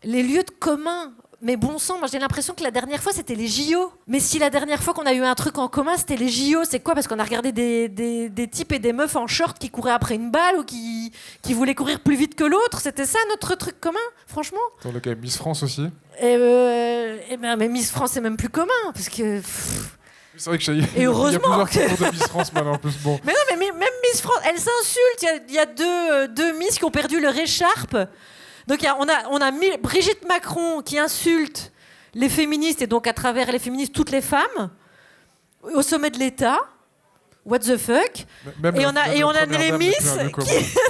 les lieux de commun. Mais bon sang, moi j'ai l'impression que la dernière fois c'était les JO. Mais si la dernière fois qu'on a eu un truc en commun c'était les JO, c'est quoi ? Parce qu'on a regardé des types et des meufs en short qui couraient après une balle ou qui voulaient courir plus vite que l'autre. C'était ça notre truc commun, franchement. Dans le cas Miss France aussi. Mais Miss France c'est même plus commun parce que. C'est vrai que il et heureusement y a plusieurs concours de Miss France maintenant en plus. Bon. Mais non, mais même Miss France, elle s'insulte. Il y a deux Miss qui ont perdu leur écharpe. Donc on a Brigitte Macron qui insulte les féministes et donc à travers les féministes toutes les femmes au sommet de l'État. What the fuck ? Et on a les Miss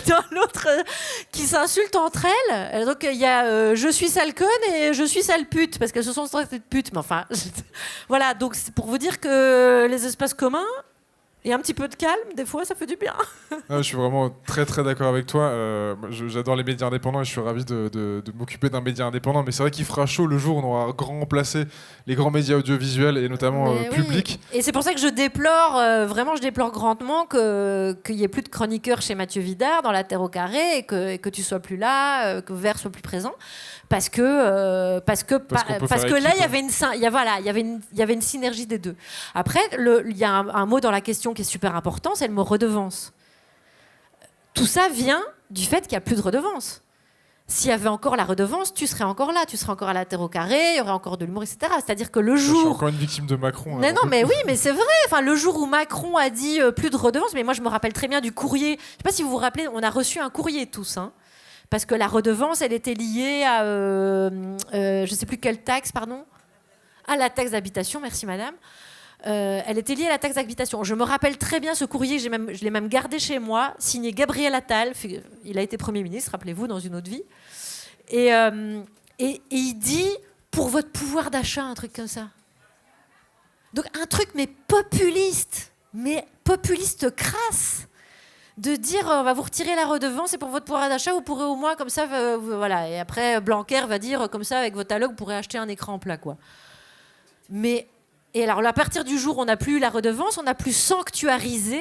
dans l'autre qui s'insultent entre elles. Donc il y a je suis sale conne et je suis sale pute parce qu'elles se sont traitées de pute. Mais enfin, voilà. Donc c'est pour vous dire que les espaces communs. Et un petit peu de calme, des fois, ça fait du bien. Je suis vraiment très très d'accord avec toi. J'adore les médias indépendants et je suis ravi de m'occuper d'un média indépendant. Mais c'est vrai qu'il fera chaud le jour où on aura grand remplacé les grands médias audiovisuels et notamment publics. Et c'est pour ça que je déplore grandement qu'il n'y ait plus de chroniqueurs chez Mathieu Vidard dans La Terre au carré et que tu sois plus là, que Vert soit plus présent. Parce que là, il y avait une synergie des deux. Après, il y a un mot dans la question qui est super important, c'est le mot redevance. Tout ça vient du fait qu'il n'y a plus de redevance. S'il y avait encore la redevance, tu serais encore là, tu serais encore à La Terre au carré, il y aurait encore de l'humour, etc. C'est-à-dire que le jour... Je suis encore une victime de Macron. Mais c'est vrai. Enfin, le jour où Macron a dit plus de redevance, mais moi je me rappelle très bien du courrier. Je ne sais pas si vous vous rappelez, on a reçu un courrier tous, hein. Parce que la redevance, elle était liée à, je ne sais plus quelle taxe, pardon. À la taxe d'habitation, merci madame. Elle était liée à la taxe d'habitation. Je me rappelle très bien ce courrier, je l'ai même gardé chez moi, signé Gabriel Attal. Il a été Premier ministre, rappelez-vous, dans une autre vie. Et il dit, pour votre pouvoir d'achat, un truc comme ça. Donc un truc, mais populiste. populiste crasse de dire on va vous retirer la redevance et pour votre pouvoir d'achat vous pourrez au moins comme ça voilà, et après Blanquer va dire comme ça avec votre alloc vous pourrez acheter un écran plat quoi. Mais et alors à partir du jour où on n'a plus la redevance, on n'a plus sanctuarisé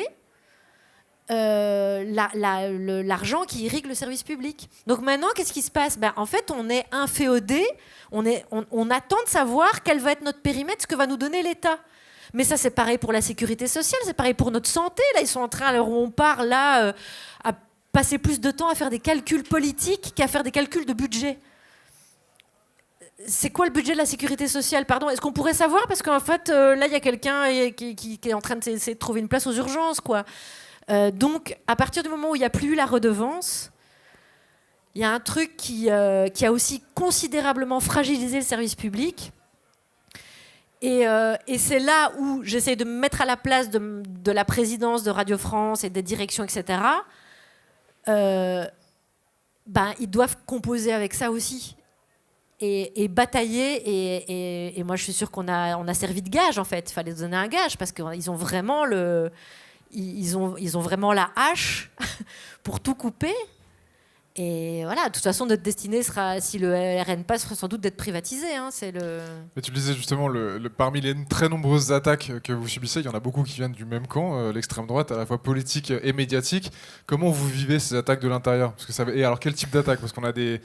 l'argent qui irrigue le service public. Donc maintenant, qu'est-ce qui se passe ? En fait, on est inféodé, on attend de savoir quel va être notre périmètre, ce que va nous donner l'État. Mais ça, c'est pareil pour la sécurité sociale, c'est pareil pour notre santé. Là, ils sont en train, alors où on parle, là, à passer plus de temps à faire des calculs politiques qu'à faire des calculs de budget. C'est quoi le budget de la sécurité sociale ? Pardon, est-ce qu'on pourrait savoir ? Parce qu'en fait, là, il y a quelqu'un qui est en train d'essayer de trouver une place aux urgences, quoi. Donc, à partir du moment où il n'y a plus la redevance, il y a un truc qui a aussi considérablement fragilisé le service public. Et c'est là où j'essaie de me mettre à la place de la présidence de Radio France et des directions, etc. Ils doivent composer avec ça aussi. Et batailler. Et moi, je suis sûre qu'on a servi de gage, en fait. Il fallait donner un gage parce qu'ils ont vraiment Ils ont vraiment la hache pour tout couper. Et voilà, de toute façon, notre destinée sera, si le RN passe, sera sans doute d'être privatisé. Hein, Mais tu disais justement, parmi les très nombreuses attaques que vous subissez, il y en a beaucoup qui viennent du même camp, l'extrême droite, à la fois politique et médiatique. Comment vous vivez ces attaques de l'intérieur ? Et alors, quel type d'attaques ? Parce qu'on a des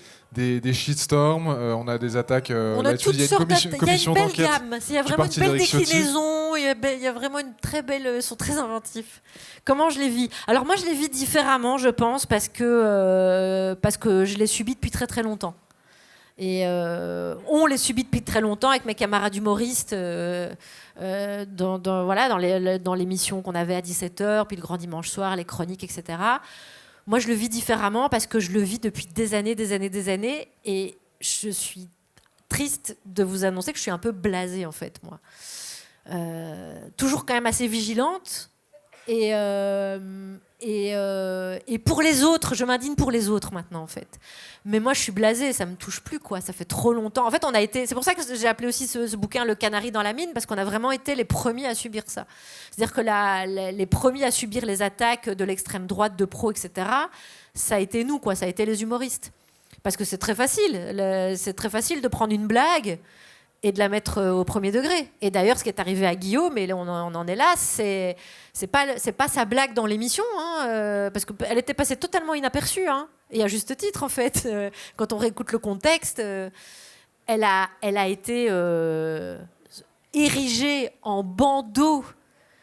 shitstorms, on a des attaques... on a toutes sortes d'attaques. Il y a une belle gamme. Il y a vraiment une belle déclinaison. Il y a vraiment une très belle... Ils sont très inventifs. Comment je les vis ? Alors moi, je les vis différemment, je pense, parce que je les subis depuis très très longtemps. Et on les subit depuis très longtemps avec mes camarades humoristes dans l'émission qu'on avait à 17h, puis le Grand Dimanche Soir, les chroniques, etc. Moi, je le vis différemment parce que je le vis depuis des années. Et je suis triste de vous annoncer que je suis un peu blasée, en fait, moi. Toujours quand même assez vigilante. Et pour les autres, je m'indigne pour les autres maintenant en fait. Mais moi je suis blasée, ça me touche plus quoi. Ça fait trop longtemps. En fait, c'est pour ça que j'ai appelé aussi ce bouquin Le Canari dans la mine parce qu'on a vraiment été les premiers à subir ça. C'est-à-dire que les premiers à subir les attaques de l'extrême droite, de pro, etc. Ça a été nous quoi. Ça a été les humoristes. Parce que c'est très facile. C'est très facile de prendre une blague et de la mettre au premier degré. Et d'ailleurs, ce qui est arrivé à Guillaume, et on en est là, c'est pas sa blague dans l'émission, hein, parce qu'elle était passée totalement inaperçue, hein, et à juste titre, en fait. Quand on réécoute le contexte, elle a été érigée en bandeau,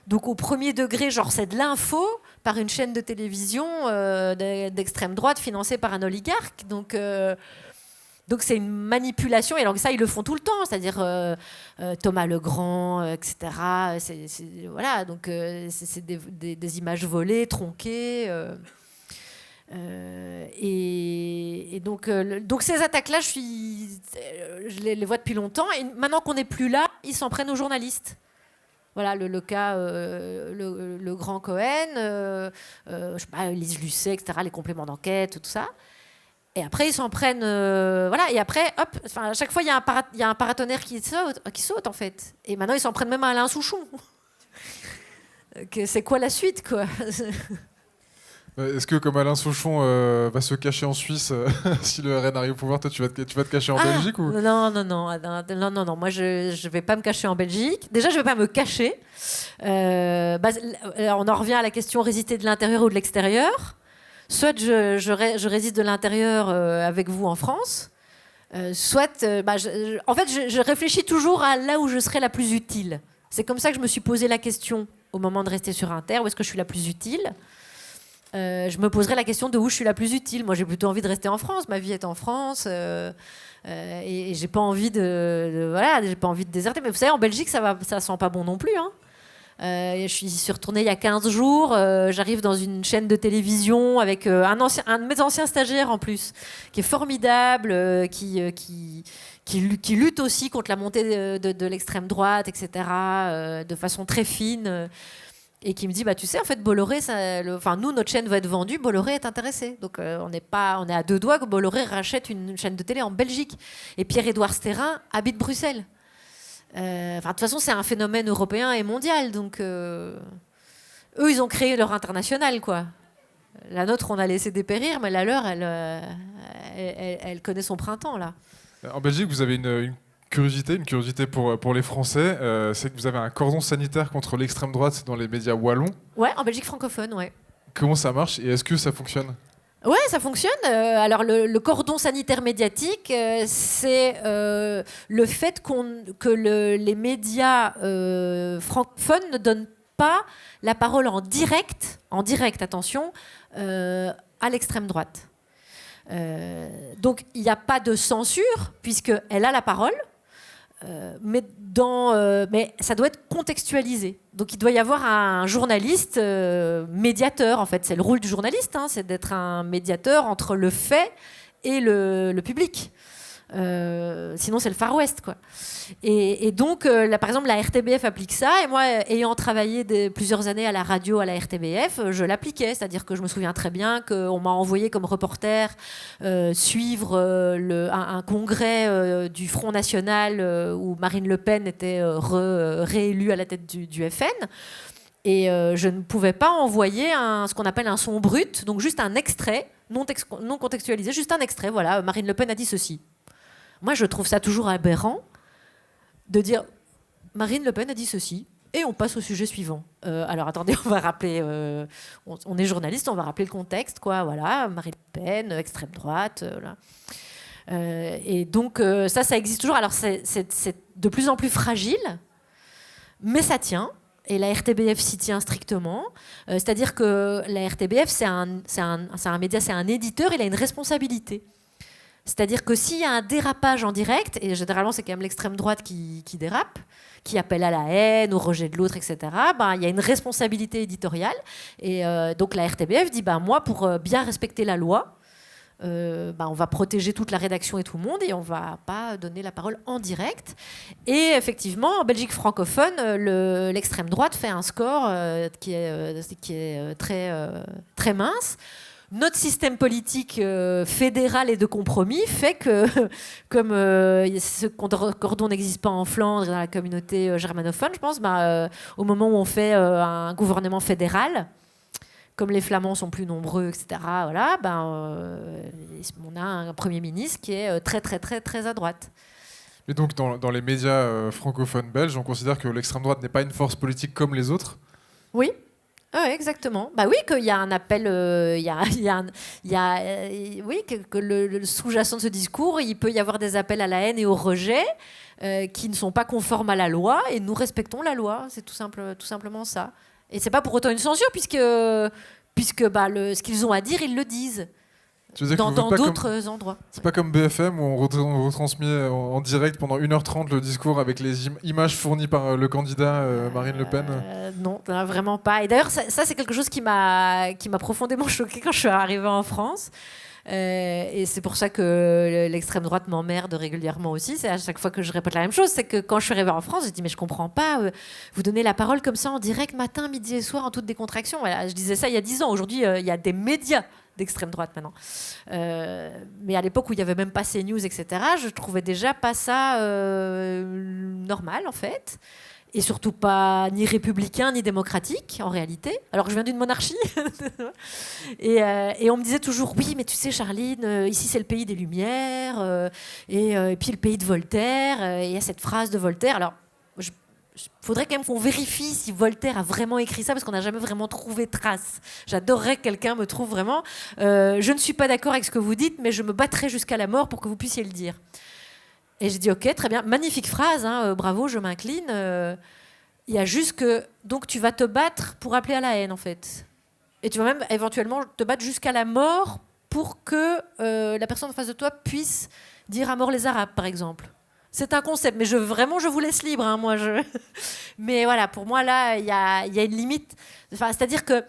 donc au premier degré, genre c'est de l'info, par une chaîne de télévision d'extrême droite financée par un oligarque. Donc c'est une manipulation, et donc ça, ils le font tout le temps, c'est-à-dire Thomas Legrand, etc. Voilà, donc c'est des images volées, tronquées. Et donc ces attaques-là, je les vois depuis longtemps. Et maintenant qu'on n'est plus là, ils s'en prennent aux journalistes. Voilà, le cas, le grand Cohen, je sais pas, Lise Lucet, etc., les compléments d'enquête, tout ça. Et après, ils s'en prennent... voilà, et après, hop, à chaque fois, il y a un paratonnerre qui saute, en fait. Et maintenant, ils s'en prennent même à Alain Souchon. C'est quoi la suite, quoi ? Est-ce que, comme Alain Souchon va se cacher en Suisse si le RN arrive au pouvoir, toi, tu vas te cacher en Belgique ou... Non. Moi, je vais pas me cacher en Belgique. Déjà, je vais pas me cacher. On en revient à la question résister de l'intérieur ou de l'extérieur. Soit je résiste de l'intérieur avec vous en France, soit... en fait, je réfléchis toujours à là où je serais la plus utile. C'est comme ça que je me suis posé la question au moment de rester sur Inter. Où est-ce que je suis la plus utile ? Je me poserai la question de où je suis la plus utile. Moi, j'ai plutôt envie de rester en France. Ma vie est en France. Et j'ai pas envie j'ai pas envie de déserter. Mais vous savez, en Belgique, ça sent pas bon non plus, hein. Je suis retournée il y a 15 jours. J'arrive dans une chaîne de télévision avec un de mes anciens stagiaires en plus, qui est formidable, qui lutte aussi contre la montée de l'extrême droite, etc., de façon très fine. Et qui me dit, tu sais, en fait, Bolloré, nous, notre chaîne va être vendue, Bolloré est intéressé. Donc, on est à deux doigts que Bolloré rachète une chaîne de télé en Belgique. Et Pierre-Édouard Sterrin habite Bruxelles. De toute façon, c'est un phénomène européen et mondial. Donc, Eux, ils ont créé leur international, quoi. La nôtre, on a laissé dépérir, mais la leur, elle connaît son printemps, là. En Belgique, vous avez une curiosité pour les Français, c'est que vous avez un cordon sanitaire contre l'extrême droite dans les médias wallons. Ouais, en Belgique francophone, ouais. Comment ça marche et est-ce que ça fonctionne ? Ouais, ça fonctionne. Alors, le cordon sanitaire médiatique, c'est le fait que les médias francophones ne donnent pas la parole en direct, attention, à l'extrême droite. Donc, il n'y a pas de censure, puisqu'elle a la parole. Mais ça doit être contextualisé. Donc il doit y avoir un journaliste médiateur, en fait. C'est le rôle du journaliste, hein, c'est d'être un médiateur entre le fait et le public. Sinon c'est le Far West, quoi. Et donc là, par exemple, la RTBF applique ça, et moi, ayant travaillé plusieurs années à la radio à la RTBF, je l'appliquais, c'est-à-dire que je me souviens très bien qu'on m'a envoyé comme reporter suivre un congrès du Front National où Marine Le Pen était réélue à la tête du FN. Et je ne pouvais pas envoyer ce qu'on appelle un son brut, donc juste un extrait, non contextualisé, juste un extrait, voilà, Marine Le Pen a dit ceci. Moi, je trouve ça toujours aberrant de dire Marine Le Pen a dit ceci et on passe au sujet suivant. Alors attendez, on va rappeler, on est journaliste, on va rappeler le contexte, quoi. Voilà, Marine Le Pen, extrême droite. Et donc ça existe toujours. Alors c'est de plus en plus fragile, mais ça tient. Et la RTBF s'y tient strictement. C'est-à-dire que la RTBF, c'est un média, c'est un éditeur, il a une responsabilité. C'est-à-dire que s'il y a un dérapage en direct, et généralement c'est quand même l'extrême droite qui dérape, qui appelle à la haine, au rejet de l'autre, etc., il y a une responsabilité éditoriale. Et donc la RTBF dit, moi, pour bien respecter la loi, on va protéger toute la rédaction et tout le monde et on ne va pas donner la parole en direct. Et effectivement, en Belgique francophone, l'extrême droite fait un score qui est très mince. Notre système politique fédéral et de compromis fait que, comme ce cordon n'existe pas en Flandre et dans la communauté germanophone, je pense, au moment où on fait un gouvernement fédéral, comme les Flamands sont plus nombreux, etc., voilà, on a un Premier ministre qui est très, très, très, très à droite. Et donc, dans les médias francophones belges, on considère que l'extrême droite n'est pas une force politique comme les autres ? Oui. Oui, exactement. Oui, qu'il y a un appel, oui, que le sous-jacent de ce discours, il peut y avoir des appels à la haine et au rejet qui ne sont pas conformes à la loi, et nous respectons la loi. C'est tout simplement ça. Et c'est pas pour autant une censure, puisque ce qu'ils ont à dire, ils le disent. Dans d'autres endroits. C'est pas comme BFM où on retransmet en direct pendant 1h30 le discours avec les images fournies par le candidat Marine Le Pen. Non, vraiment pas. Et d'ailleurs, ça c'est quelque chose qui m'a profondément choquée quand je suis arrivée en France. Et c'est pour ça que l'extrême droite m'emmerde régulièrement aussi. C'est à chaque fois que je répète la même chose. C'est que quand je suis arrivée en France, j'ai dit mais je comprends pas. Vous donnez la parole comme ça en direct, matin, midi et soir, en toute décontraction. Voilà, je disais ça il y a 10 ans. Aujourd'hui, il y a des médias d'extrême droite maintenant. Mais à l'époque où il n'y avait même pas CNews, etc., je trouvais déjà pas ça normal en fait. Et surtout pas ni républicain ni démocratique en réalité. Alors que je viens d'une monarchie. et on me disait toujours oui mais tu sais Charline, ici c'est le pays des Lumières et puis le pays de Voltaire. Et il y a cette phrase de Voltaire. Alors faudrait quand même qu'on vérifie si Voltaire a vraiment écrit ça parce qu'on n'a jamais vraiment trouvé trace. J'adorerais que quelqu'un me trouve vraiment. Je ne suis pas d'accord avec ce que vous dites mais je me battrai jusqu'à la mort pour que vous puissiez le dire. Et j'ai dit ok, très bien, magnifique phrase, hein, bravo, je m'incline. Il y a juste que donc tu vas te battre pour appeler à la haine en fait, et tu vas même éventuellement te battre jusqu'à la mort pour que la personne en face de toi puisse dire à mort les Arabes par exemple. C'est un concept, mais je vous laisse libre, hein, moi. Mais voilà, pour moi là, il y a une limite. Enfin, c'est-à-dire que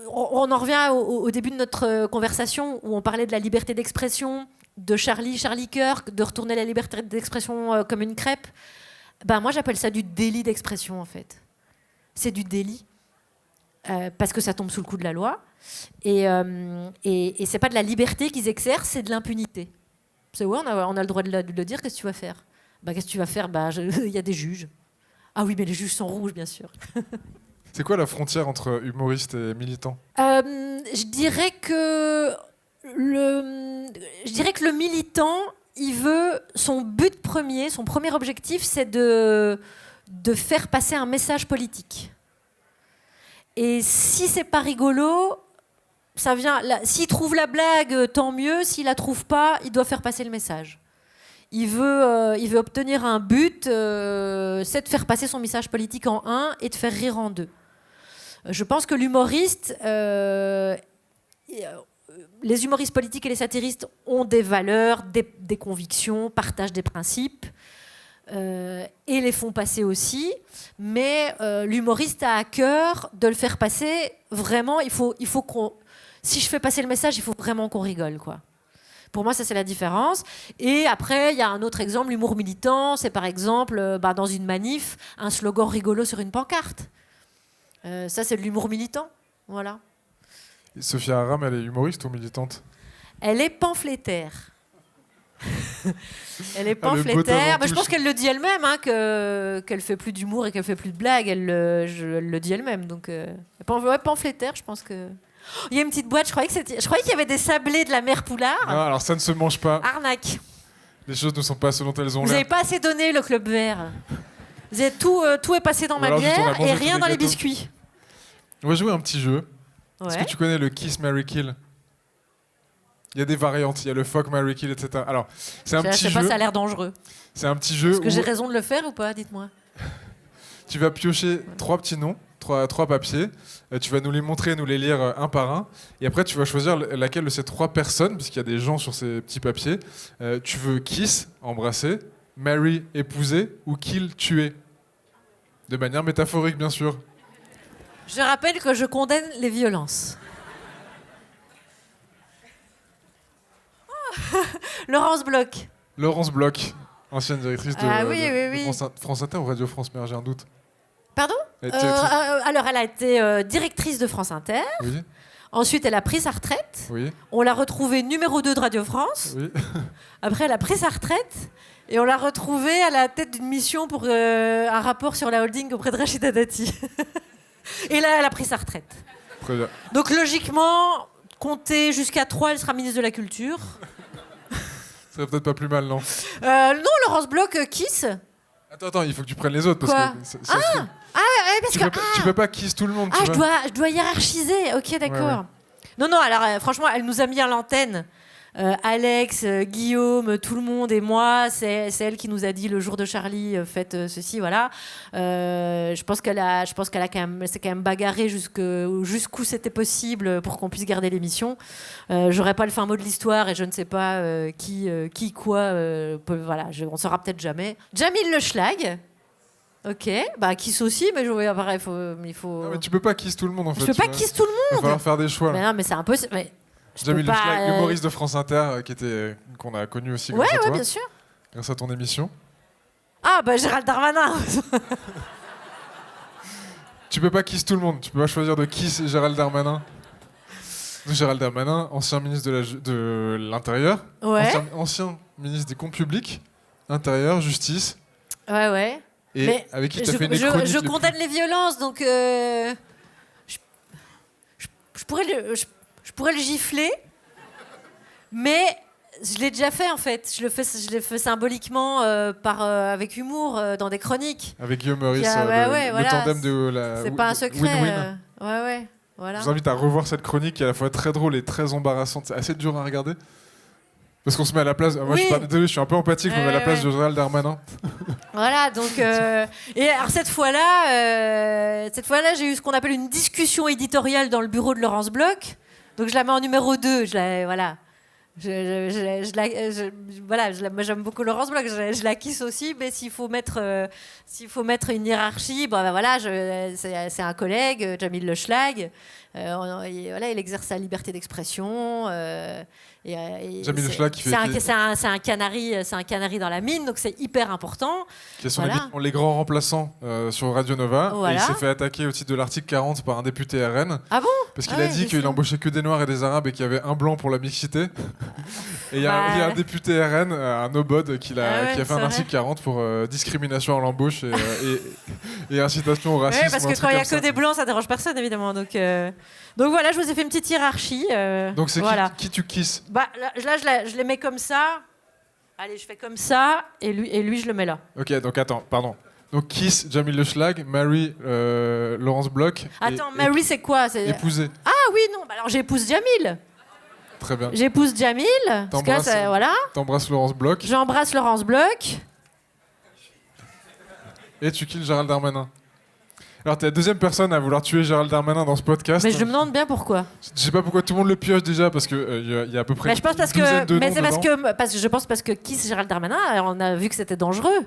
on en revient au début de notre conversation où on parlait de la liberté d'expression. De Charlie Kirk, de retourner la liberté d'expression comme une crêpe. Moi, j'appelle ça du délit d'expression, en fait. C'est du délit. Parce que ça tombe sous le coup de la loi. Et c'est pas de la liberté qu'ils exercent, c'est de l'impunité. C'est ouais, on a le droit de le dire. Qu'est-ce que tu vas faire ? Qu'est-ce que tu vas faire ? Il y a des juges. Ah oui, mais les juges sont rouges, bien sûr. C'est quoi la frontière entre humoriste et militant? Je dirais que le militant, il veut son but premier, son premier objectif, c'est de faire passer un message politique. Et si c'est pas rigolo, ça vient. S'il trouve la blague, tant mieux. S'il la trouve pas, il doit faire passer le message. Il veut obtenir un but, c'est de faire passer son message politique en un et de faire rire en deux. Je pense que l'humoriste, les humoristes politiques et les satiristes ont des valeurs, des convictions, partagent des principes et les font passer aussi. Mais l'humoriste a à cœur de le faire passer vraiment. Il faut si je fais passer le message, il faut vraiment qu'on rigole, quoi. Pour moi, ça, c'est la différence. Et après, il y a un autre exemple, l'humour militant. C'est par exemple, dans une manif, un slogan rigolo sur une pancarte. Ça, c'est de l'humour militant. Voilà. Et Sophia Aram, elle est humoriste ou militante? Elle est pamphlétaire. Elle est pamphlétaire. Mais je pense qu'elle le dit elle-même, hein, qu'elle fait plus d'humour et qu'elle fait plus de blagues. Elle le dit elle-même. Donc, pamphlétaire, je pense que... Il y a une petite boîte, je croyais qu'il y avait des sablés de la mère Poulard. Non, alors ça ne se mange pas. Arnaque. Les choses ne sont pas selon elles ont Vous l'air. n'avez pas assez donné, le club vert. Vous avez tout est passé dans ma alors, juste, on a bière mangé et tous rien les dans les gâteaux. biscuits. On va jouer un petit jeu. Est-ce Ouais. que tu connais le Kiss, Marry, Kill? Il y a des variantes, il y a le Fuck, Marry, Kill, etc. Alors, c'est un Je petit sais pas, jeu. ça a l'air dangereux. C'est un petit jeu Est-ce que où j'ai raison de le faire ou pas? Dites-moi. tu vas piocher 3 petits noms, trois papiers. Tu vas nous les montrer, nous les lire un par un. Et après, tu vas choisir laquelle de ces 3 personnes, puisqu'il y a des gens sur ces petits papiers. Tu veux kiss, embrasser, marry, épouser, ou kill, tuer. De manière métaphorique, bien sûr. Je rappelle que je condamne les violences. Laurence Bloch. Laurence Bloch, ancienne directrice de, Ah oui, de- oui, de oui. France Inter ou Radio France, mais j'ai un doute. Pardon? Elle est directrice- Alors, elle a été directrice de France Inter. Oui, Ensuite, elle a pris sa retraite. oui, On l'a retrouvée numéro 2 de Radio France. oui. Après, elle a pris sa retraite. Et on l'a retrouvée à la tête d'une mission pour un rapport sur la holding auprès de Rachida Dati. Et là, elle a pris sa retraite. Très bien. Donc, logiquement, compter jusqu'à 3, elle sera ministre de la Culture. Ce serait peut-être pas plus mal, non? Non, Laurence Bloch, Kiss. Attends, il faut que tu prennes les autres. Parce Quoi? que ça se trouve- Ouais, parce que... tu peux pas kiss tout le monde. Ah, tu je vois. dois hiérarchiser. Ok, d'accord. Ouais. Non, alors franchement, elle nous a mis à l'antenne. Alex, Guillaume, tout le monde et moi, c'est elle qui nous a dit le jour de Charlie, faites ceci, voilà. Je pense qu'elle s'est quand même bagarrée jusqu'où c'était possible pour qu'on puisse garder l'émission. J'aurais pas le fin mot de l'histoire et je ne sais pas qui quoi. Voilà, on saura peut-être jamais. Jamil Le Schlag. Ok, Kiss aussi, mais pareil, il faut. Non, mais tu peux pas kiss tout le monde en fait. Je peux tu pas vois. kiss tout le Il va monde. falloir faire des choix. Mais Là. non, mais c'est impossible. Mais je Jamil peux Le pas, Schlag, humoriste de France Inter, qu'on a connu aussi grâce à toi, bien sûr. grâce à ton émission. Ah, Gérald Darmanin. Tu peux pas kiss tout le monde. Tu peux pas choisir de kiss Gérald Darmanin. Gérald Darmanin, ancien ministre de l'Intérieur, Ouais. ancien ministre des Comptes Publics, Intérieur, Justice, Ouais. et Mais avec qui tu as fait une je chronique. condamne les violences, donc je pourrais le gifler, mais je l'ai déjà fait en fait. Je l'ai fait symboliquement avec humour dans des chroniques. Avec Guillaume Meurice, le voilà. tandem de la C'est pas un secret. Win-win. Ouais, voilà. Je vous invite à revoir cette chronique qui est à la fois très drôle et très embarrassante. C'est assez dur à regarder. Parce qu'on se met à la place. Moi, Oui. désolé, je suis un peu empathique, je me mets à la place de Gérald Darmanin. Voilà, donc et alors cette fois-là, j'ai eu ce qu'on appelle une discussion éditoriale dans le bureau de Laurence Bloch. Donc je la mets en numéro 2. Voilà. Moi j'aime beaucoup Laurence Bloch. Je la kiss aussi, mais s'il faut mettre une hiérarchie, c'est un collègue, Jamil Le Schlag. Il exerce sa liberté d'expression. Jamil Le Schlag qui fait. C'est un canari dans la mine, donc c'est hyper important. Qui est son Voilà. émission Les Grands Remplaçants sur Radio Nova. Voilà. Et il s'est fait attaquer au titre de l'article 40 par un député RN. Ah bon? Parce qu'il Ah a ouais, dit bien qu'il sûr. embauchait que des Noirs et des Arabes et qu'il y avait un blanc pour la mixité. Et il y a un député RN, un nobod, qui a fait un article 40 pour discrimination à l'embauche et incitation au racisme. Oui, parce que quand il n'y a que des blancs, ça dérange personne, évidemment. Donc voilà, je vous ai fait une petite hiérarchie. Donc c'est voilà. qui tu kisses? Là, je les mets comme ça. Allez, je fais comme ça, et lui, je le mets là. Ok, donc attends, pardon. Donc Kiss, Jamil Le Schlag, Mary, Laurence Bloch. Attends, Mary, c'est quoi? Épousée. Ah oui, non, alors j'épouse Jamil. Très bien. J'épouse Jamil. Voilà. T'embrasses Laurence Bloch. J'embrasse Laurence Bloch. Et tu kills Gérald Darmanin. Alors, t'es la deuxième personne à vouloir tuer Gérald Darmanin dans ce podcast. Mais je me demande bien pourquoi. Je sais pas pourquoi tout le monde le pioche déjà, parce qu'il y a à peu près mais je pense une douzaine de noms parce que je pense parce que qui c'est Gérald Darmanin, on a vu que c'était dangereux.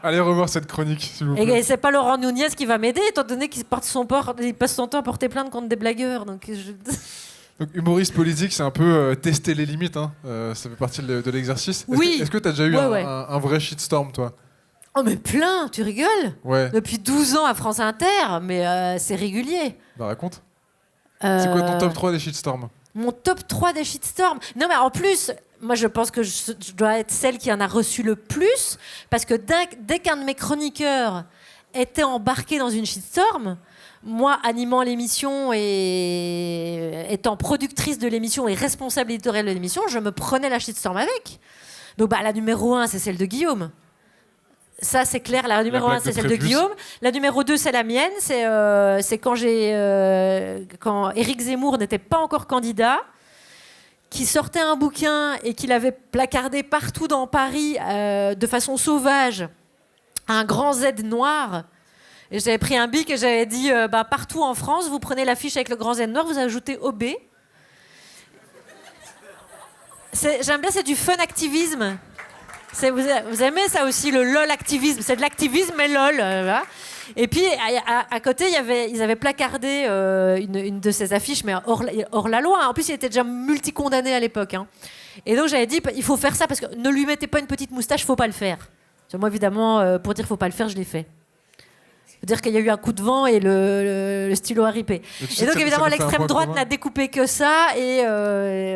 Allez revoir cette chronique, s'il vous plaît. Et c'est pas Laurent Nunez qui va m'aider, étant donné qu'il passe son temps à porter plainte contre des blagueurs. Donc humoriste politique, c'est un peu tester les limites. Hein. Ça fait partie de l'exercice. Oui. Est-ce que t'as déjà eu un vrai shitstorm, toi? Oh mais plein, tu rigoles? Ouais. Depuis 12 ans à France Inter, mais c'est régulier. Bah raconte. C'est quoi ton top 3 des shitstorms? Mon top 3 des shitstorms? Non mais en plus, moi je pense que je dois être celle qui en a reçu le plus, parce que dès qu'un de mes chroniqueurs était embarqué dans une shitstorm, moi animant l'émission et étant productrice de l'émission et responsable éditoriale de l'émission, je me prenais la shitstorm avec. Donc la numéro 1, c'est celle de Guillaume. Ça, c'est clair. La numéro 1, c'est celle de Guillaume. La numéro 2, c'est la mienne. C'est quand Éric Zemmour n'était pas encore candidat, qui sortait un bouquin et qu'il avait placardé partout dans Paris de façon sauvage, un grand Z noir. Et j'avais pris un bic et j'avais dit partout en France, vous prenez l'affiche avec le grand Z noir, vous ajoutez OB. J'aime bien, c'est du fun activisme. Vous aimez ça aussi, le LOL activisme. C'est de l'activisme, mais LOL. Voilà. Et puis, à côté, ils avaient placardé une de ces affiches, mais hors la loi. En plus, il était déjà multicondamné à l'époque. Hein. Et donc, j'avais dit, il faut faire ça, parce que ne lui mettez pas une petite moustache, il ne faut pas le faire. Moi, évidemment, pour dire qu'il ne faut pas le faire, je l'ai fait. C'est-à-dire qu'il y a eu un coup de vent et le stylo a ripé. Et donc, évidemment, l'extrême droite n'a découpé que ça. Et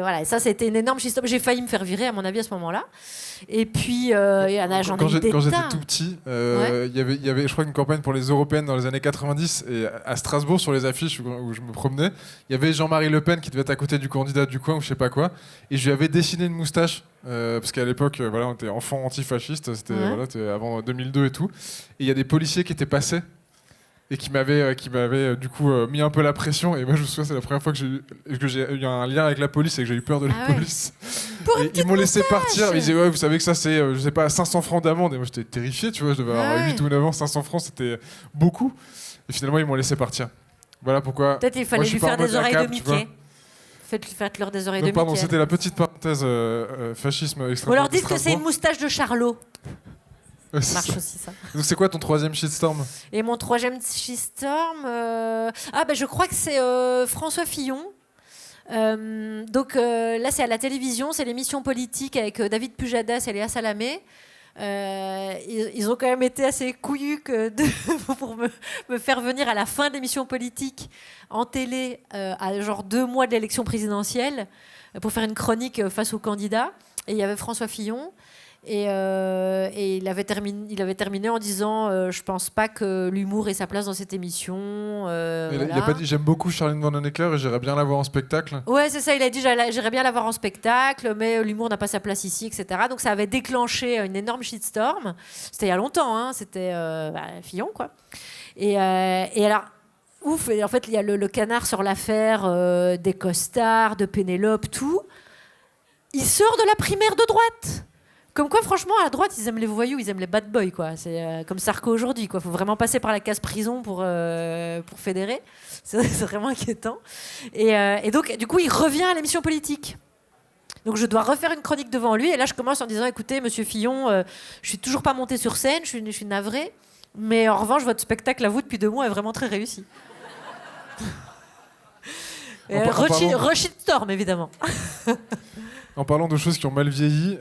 voilà, et ça, c'était une énorme shitstorm. J'ai failli me faire virer, à mon avis, à ce moment-là. Et puis, j'en ai eu des tas. Quand j'étais tout petit, il y avait, je crois, une campagne pour les européennes dans les années 90. Et à Strasbourg, sur les affiches où je me promenais, il y avait Jean-Marie Le Pen qui devait être à côté du candidat du coin ou je sais pas quoi. Et je lui avais dessiné une moustache. Parce qu'à l'époque, on était enfant antifasciste. C'était avant 2002 et tout. Et il y a des policiers qui étaient passés. Et qui m'avait du coup mis un peu la pression. Et moi, je me souviens, c'est la première fois que j'ai eu un lien avec la police et que j'ai eu peur de la police. Et ils m'ont laissé partir. Ils disaient, ouais, vous savez que ça, c'est, je sais pas, 500 francs d'amende. Et moi, j'étais terrifié, tu vois. Je devais avoir 8 ou 9 ans. 500 francs, c'était beaucoup. Et finalement, ils m'ont laissé partir. Voilà pourquoi. Peut-être il fallait lui faire des oreilles de Mickey. Faites-leur des oreilles de Mickey. Pardon, c'était la petite parenthèse fascisme extrême. Ou alors dites que c'est une moustache de Charlot. Ça marche aussi, ça. Donc c'est quoi ton troisième shitstorm? Et mon troisième shitstorm, je crois que c'est François Fillon. Donc là, c'est à la télévision, c'est l'émission politique avec David Pujadas et Léa Salamé. Ils ont quand même été assez couillus pour me faire venir à la fin de l'émission politique en télé, à genre 2 mois de l'élection présidentielle, pour faire une chronique face aux candidats. Et il y avait François Fillon. Et il avait terminé en disant je pense pas que l'humour ait sa place dans cette émission. Il a pas dit j'aime beaucoup Charline Vanhoenacker et j'irais bien la voir en spectacle. Ouais, c'est ça, il a dit j'irais bien la voir en spectacle, mais l'humour n'a pas sa place ici, etc. Donc ça avait déclenché une énorme shitstorm. C'était il y a longtemps, hein, c'était Fillon, quoi. Et alors, ouf, et en fait, il y a le canard sur l'affaire des costards, de Pénélope, tout. Il sort de la primaire de droite. Comme quoi, franchement, à droite, ils aiment les voyous, ils aiment les bad boys, quoi. C'est comme Sarko aujourd'hui, quoi. Faut vraiment passer par la case prison pour fédérer. C'est vraiment inquiétant. Et donc, du coup, il revient à l'émission politique. Donc, je dois refaire une chronique devant lui. Et là, je commence en disant, écoutez, Monsieur Fillon, je suis toujours pas montée sur scène, je suis navrée. Mais en revanche, votre spectacle à vous depuis 2 mois est vraiment très réussi. Reshitstorm, évidemment. En parlant de choses qui ont mal vieilli,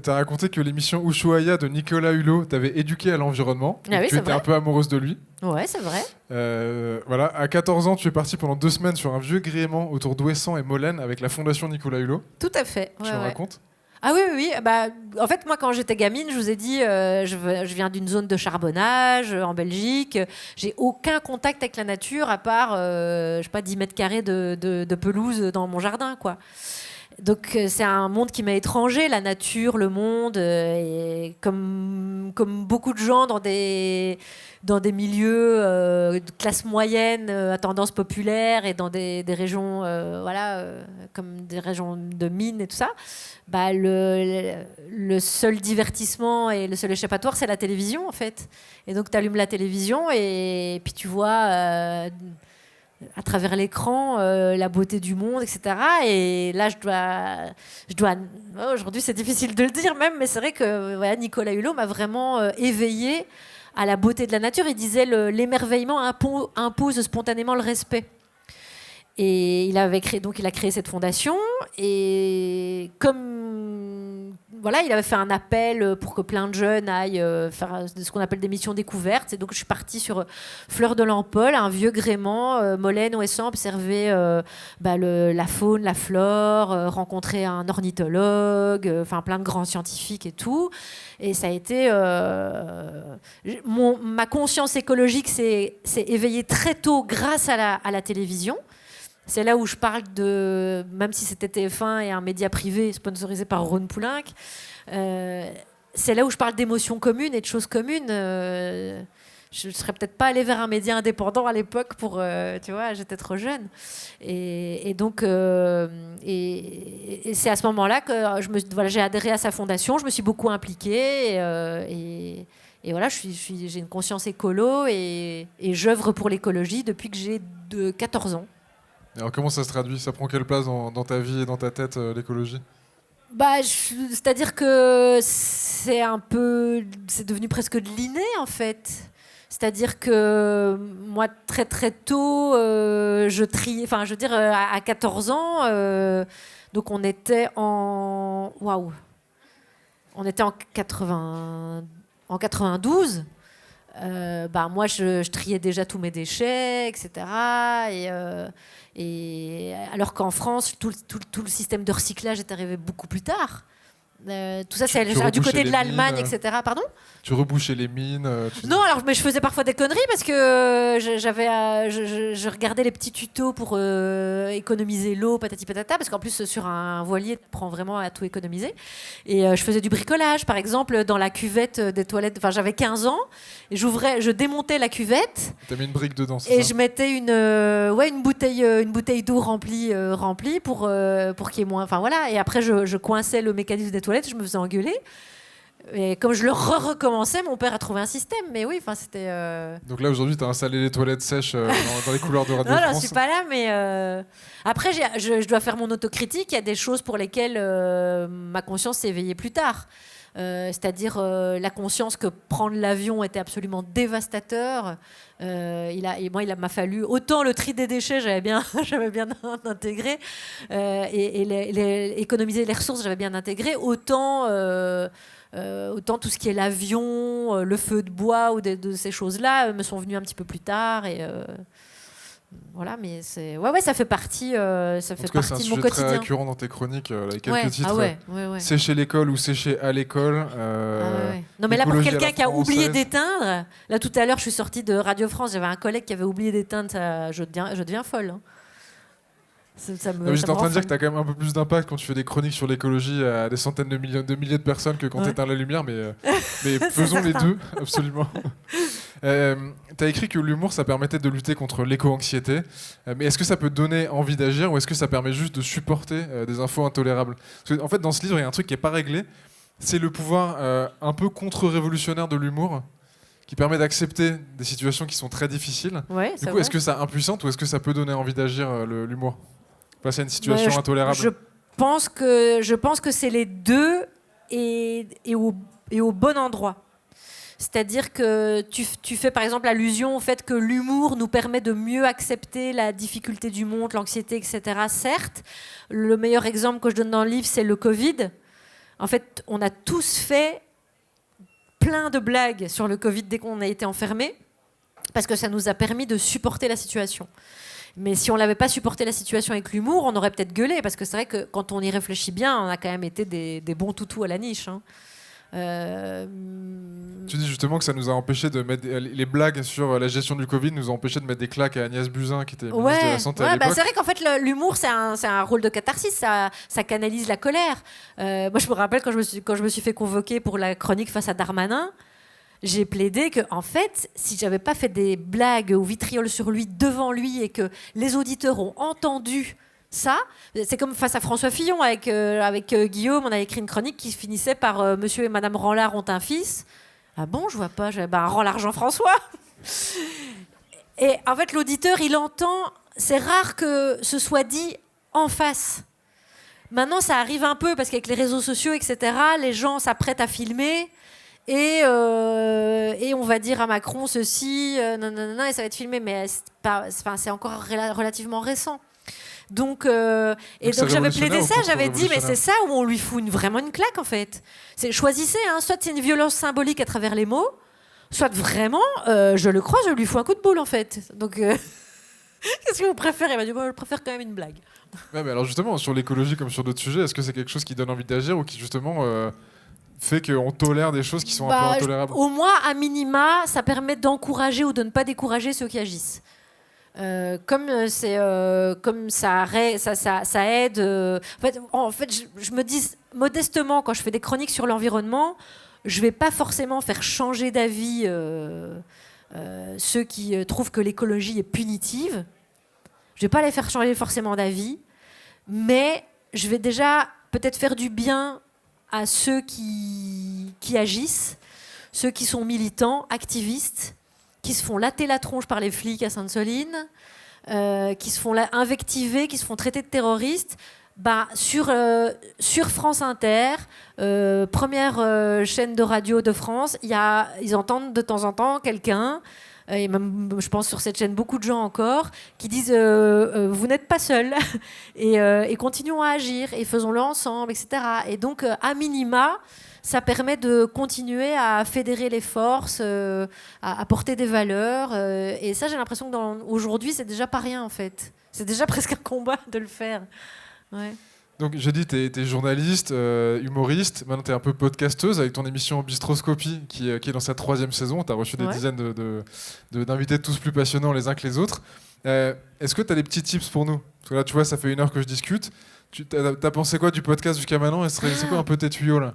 t'as raconté que l'émission Ushuaïa de Nicolas Hulot t'avait éduqué à l'environnement. Ah oui, tu c'est étais vrai. un peu amoureuse de lui. Ouais, c'est vrai. Voilà. À 14 ans, tu es parti pendant 2 semaines sur un vieux gréement autour d'Ouessant et Molène avec la fondation Nicolas Hulot. Tout à fait. Tu me racontes? Ah oui, oui, oui. Bah, en fait, moi, quand j'étais gamine, je vous ai dit, je viens d'une zone de charbonnage en Belgique. J'ai aucun contact avec la nature à part, je sais pas, 10 mètres carrés de pelouse dans mon jardin, quoi. Donc c'est un monde qui m'est étranger, la nature, le monde, et comme beaucoup de gens dans des milieux de classe moyenne à tendance populaire et dans des régions comme des régions de mines et tout ça, bah le seul divertissement et le seul échappatoire, c'est la télévision en fait. Et donc tu allumes la télévision et puis tu vois à travers l'écran, la beauté du monde, etc. Et là, aujourd'hui, c'est difficile de le dire même, mais c'est vrai que voilà, Nicolas Hulot m'a vraiment éveillée à la beauté de la nature. Il disait l'émerveillement impose spontanément le respect. Et il a créé cette fondation. Et comme voilà, il avait fait un appel pour que plein de jeunes aillent faire ce qu'on appelle des missions découvertes. Et donc, je suis partie sur Fleur de Lampol, un vieux gréement, Molène, Ouessant, observer la faune, la flore, rencontrer un ornithologue, plein de grands scientifiques et tout. Et ça a été... ma conscience écologique s'est éveillée très tôt grâce à la télévision. C'est là où je parle de, même si c'était TF1 et un média privé sponsorisé par Ron Poulenc, c'est là où je parle d'émotions communes et de choses communes. Je ne serais peut-être pas allée vers un média indépendant à l'époque pour, tu vois, j'étais trop jeune. Et donc, et c'est à ce moment-là que j'ai adhéré à sa fondation, je me suis beaucoup impliquée et voilà, j'ai une conscience écolo et j'œuvre pour l'écologie depuis que j'ai 14 ans. Alors comment ça se traduit? Ça prend quelle place dans ta vie et dans ta tête, l'écologie? C'est-à-dire que c'est devenu presque de l'inné en fait. C'est-à-dire que moi très très tôt, à 14 ans, donc on était en 92. Moi, je triais déjà tous mes déchets, etc. Et alors qu'en France, tout le système de recyclage est arrivé beaucoup plus tard. Tout ça, c'est du côté de l'Allemagne, etc. Pardon ? Tu rebouchais les mines Non, mais je faisais parfois des conneries parce que je regardais les petits tutos pour économiser l'eau, patati patata, parce qu'en plus, sur un voilier, tu apprends vraiment à tout économiser. Et je faisais du bricolage, par exemple, dans la cuvette des toilettes. Enfin, j'avais 15 ans, et je démontais la cuvette. T'as mis une brique dedans, c'est et ça ? Je mettais une bouteille d'eau remplie pour qu'il y ait moins. Enfin voilà. Et après, je coinçais le mécanisme des toilettes, je me faisais engueuler. Et comme je le recommençais, mon père a trouvé un système. Mais oui, c'était... Donc là, aujourd'hui, tu as installé les toilettes sèches dans les couloirs de Radio non, France. Non, je suis pas là, mais... Après, je dois faire mon autocritique. Il y a des choses pour lesquelles ma conscience s'est éveillée plus tard. C'est-à-dire la conscience que prendre l'avion était absolument dévastateur. Il m'a fallu... Autant le tri des déchets, j'avais bien intégré. Économiser les ressources, j'avais bien intégré. Autant tout ce qui est l'avion, le feu de bois ou de ces choses-là me sont venues un petit peu plus tard. Voilà, mais ça fait partie, de mon quotidien. C'est un sujet très récurrent dans tes chroniques, avec quelques titres. Ouais. Sécher l'école ou sécher à l'école. Non, mais là, pour quelqu'un qui a oublié d'éteindre, là tout à l'heure, je suis sortie de Radio France, j'avais un collègue qui avait oublié d'éteindre, je deviens folle. Hein. J'étais en train de dire que tu as quand même un peu plus d'impact quand tu fais des chroniques sur l'écologie à des centaines de milliers de personnes que quand tu éteins la lumière, mais faisons les deux, absolument. Tu as écrit que l'humour, ça permettait de lutter contre l'éco-anxiété. Mais est-ce que ça peut donner envie d'agir ou est-ce que ça permet juste de supporter des infos intolérables? Parce qu'en fait, dans ce livre, il y a un truc qui n'est pas réglé. C'est le pouvoir un peu contre-révolutionnaire de l'humour qui permet d'accepter des situations qui sont très difficiles. Ouais, du coup, est-ce que ça impuissante ou est-ce que ça peut donner envie d'agir, l'humour face à une situation intolérable? Je pense que c'est les deux et au bon endroit. C'est-à-dire que tu fais par exemple allusion au fait que l'humour nous permet de mieux accepter la difficulté du monde, l'anxiété, etc. Certes, le meilleur exemple que je donne dans le livre, c'est le Covid. En fait, on a tous fait plein de blagues sur le Covid dès qu'on a été enfermés, parce que ça nous a permis de supporter la situation. Mais si on n'avait pas supporté la situation avec l'humour, on aurait peut-être gueulé, parce que c'est vrai que quand on y réfléchit bien, on a quand même été des bons toutous à la niche. Hein. Tu dis justement que ça nous a empêché de mettre les blagues sur la gestion du Covid, nous ont empêché de mettre des claques à Agnès Buzyn qui était ministre de la Santé à l'époque. C'est vrai qu'en fait l'humour c'est un rôle de catharsis, ça canalise la colère. Moi je me rappelle quand je me suis fait convoquer pour la chronique face à Darmanin, j'ai plaidé que en fait si j'avais pas fait des blagues ou vitriol sur lui devant lui et que les auditeurs ont entendu ça, c'est comme face à François Fillon avec Guillaume, on a écrit une chronique qui finissait par Monsieur et Madame Ranlard ont un fils. Ah bon, je vois pas. Ranlard Jean-François. Et en fait, l'auditeur, il entend. C'est rare que ce soit dit en face. Maintenant, ça arrive un peu parce qu'avec les réseaux sociaux, etc., les gens s'apprêtent à filmer et on va dire à Macron ceci, et ça va être filmé, mais c'est encore relativement récent. Donc j'avais plaidé ça, j'avais dit mais c'est ça où on lui fout vraiment une claque en fait. Choisissez, hein, soit c'est une violence symbolique à travers les mots, soit vraiment, je le crois, je lui fous un coup de boule en fait. Donc qu'est-ce que vous préférez? Il m'a dit je préfère quand même une blague. Ouais, mais alors justement sur l'écologie comme sur d'autres sujets, est-ce que c'est quelque chose qui donne envie d'agir ou qui justement fait qu'on tolère des choses qui sont un peu intolérables? Au moins à minima, ça permet d'encourager ou de ne pas décourager ceux qui agissent. Comme ça aide. En fait, je me dis modestement quand je fais des chroniques sur l'environnement, je vais pas forcément faire changer d'avis ceux qui trouvent que l'écologie est punitive. Je vais pas les faire changer forcément d'avis, mais je vais déjà peut-être faire du bien à ceux qui agissent, ceux qui sont militants, activistes, qui se font latter la tronche par les flics à Sainte-Soline, qui se font invectiver, qui se font traiter de terroristes. Sur France Inter, première chaîne de radio de France, ils entendent de temps en temps quelqu'un, et même je pense sur cette chaîne beaucoup de gens encore, qui disent vous n'êtes pas seul et continuons à agir et faisons-le ensemble, etc. Et donc à minima, ça permet de continuer à fédérer les forces, à porter des valeurs. Et ça, j'ai l'impression qu'aujourd'hui, c'est déjà pas rien, en fait. C'est déjà presque un combat de le faire. Ouais. Donc, j'ai dit, tu es journaliste, humoriste. Maintenant, tu es un peu podcasteuse avec ton émission Bistroscopie qui est dans sa 3e saison. Tu as reçu des dizaines d'invités tous plus passionnants les uns que les autres. Est-ce que tu as des petits tips pour nous? Parce que là, tu vois, ça fait 1 heure que je discute. T'as pensé quoi du podcast jusqu'à maintenant? Et c'est quoi un peu tes tuyaux, là?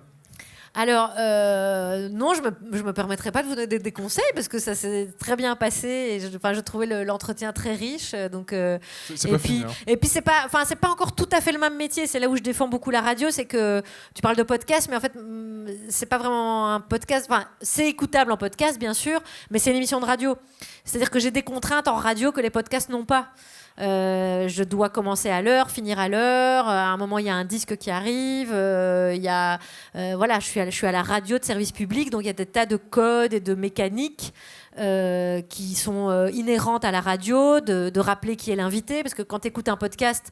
Alors, non, je me permettrai pas de vous donner des conseils parce que ça s'est très bien passé et je trouvais l'entretien très riche. Donc, c'est pas fini, hein. Et puis c'est pas encore tout à fait le même métier. C'est là où je défends beaucoup la radio, c'est que tu parles de podcast, mais en fait, c'est pas vraiment un podcast. Enfin, c'est écoutable en podcast, bien sûr, mais c'est une émission de radio. C'est-à-dire que j'ai des contraintes en radio que les podcasts n'ont pas. Je dois commencer à l'heure, finir à l'heure. À un moment, il y a un disque qui arrive. Je suis à la radio de service public, donc il y a des tas de codes et de mécaniques qui sont inhérentes à la radio, de rappeler qui est l'invité, parce que quand tu écoutes un podcast,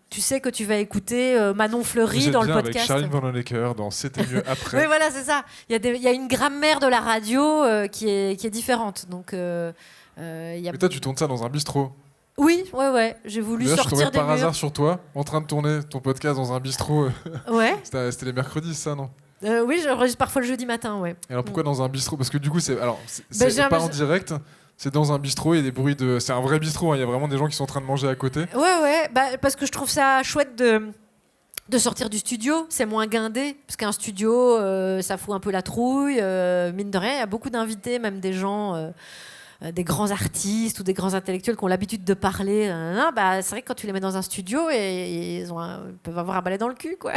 tu sais que tu vas écouter Manon Fleury dans le podcast. Avec Charline Van Honecker dans C'était mieux après. Oui, voilà, c'est ça. Il y a une grammaire de la radio qui est différente. Donc, Mais toi, tu tournes ça dans un bistrot. Oui, ouais. J'ai voulu sortir des murs. Je tombais par hasard sur toi, en train de tourner ton podcast dans un bistrot. Ouais. C'était les mercredis, ça, non? Oui, j'enregistre parfois le jeudi matin, ouais. Et alors pourquoi dans un bistrot? Parce que du coup, c'est pas en direct, c'est dans un bistrot, il y a des bruits de... C'est un vrai bistrot, il y a vraiment des gens qui sont en train de manger à côté. Ouais, parce que je trouve ça chouette de sortir du studio, c'est moins guindé, parce qu'un studio, ça fout un peu la trouille. Mine de rien, il y a beaucoup d'invités, même des gens... des grands artistes ou des grands intellectuels qui ont l'habitude de parler, c'est vrai que quand tu les mets dans un studio, ils peuvent avoir un balai dans le cul, quoi.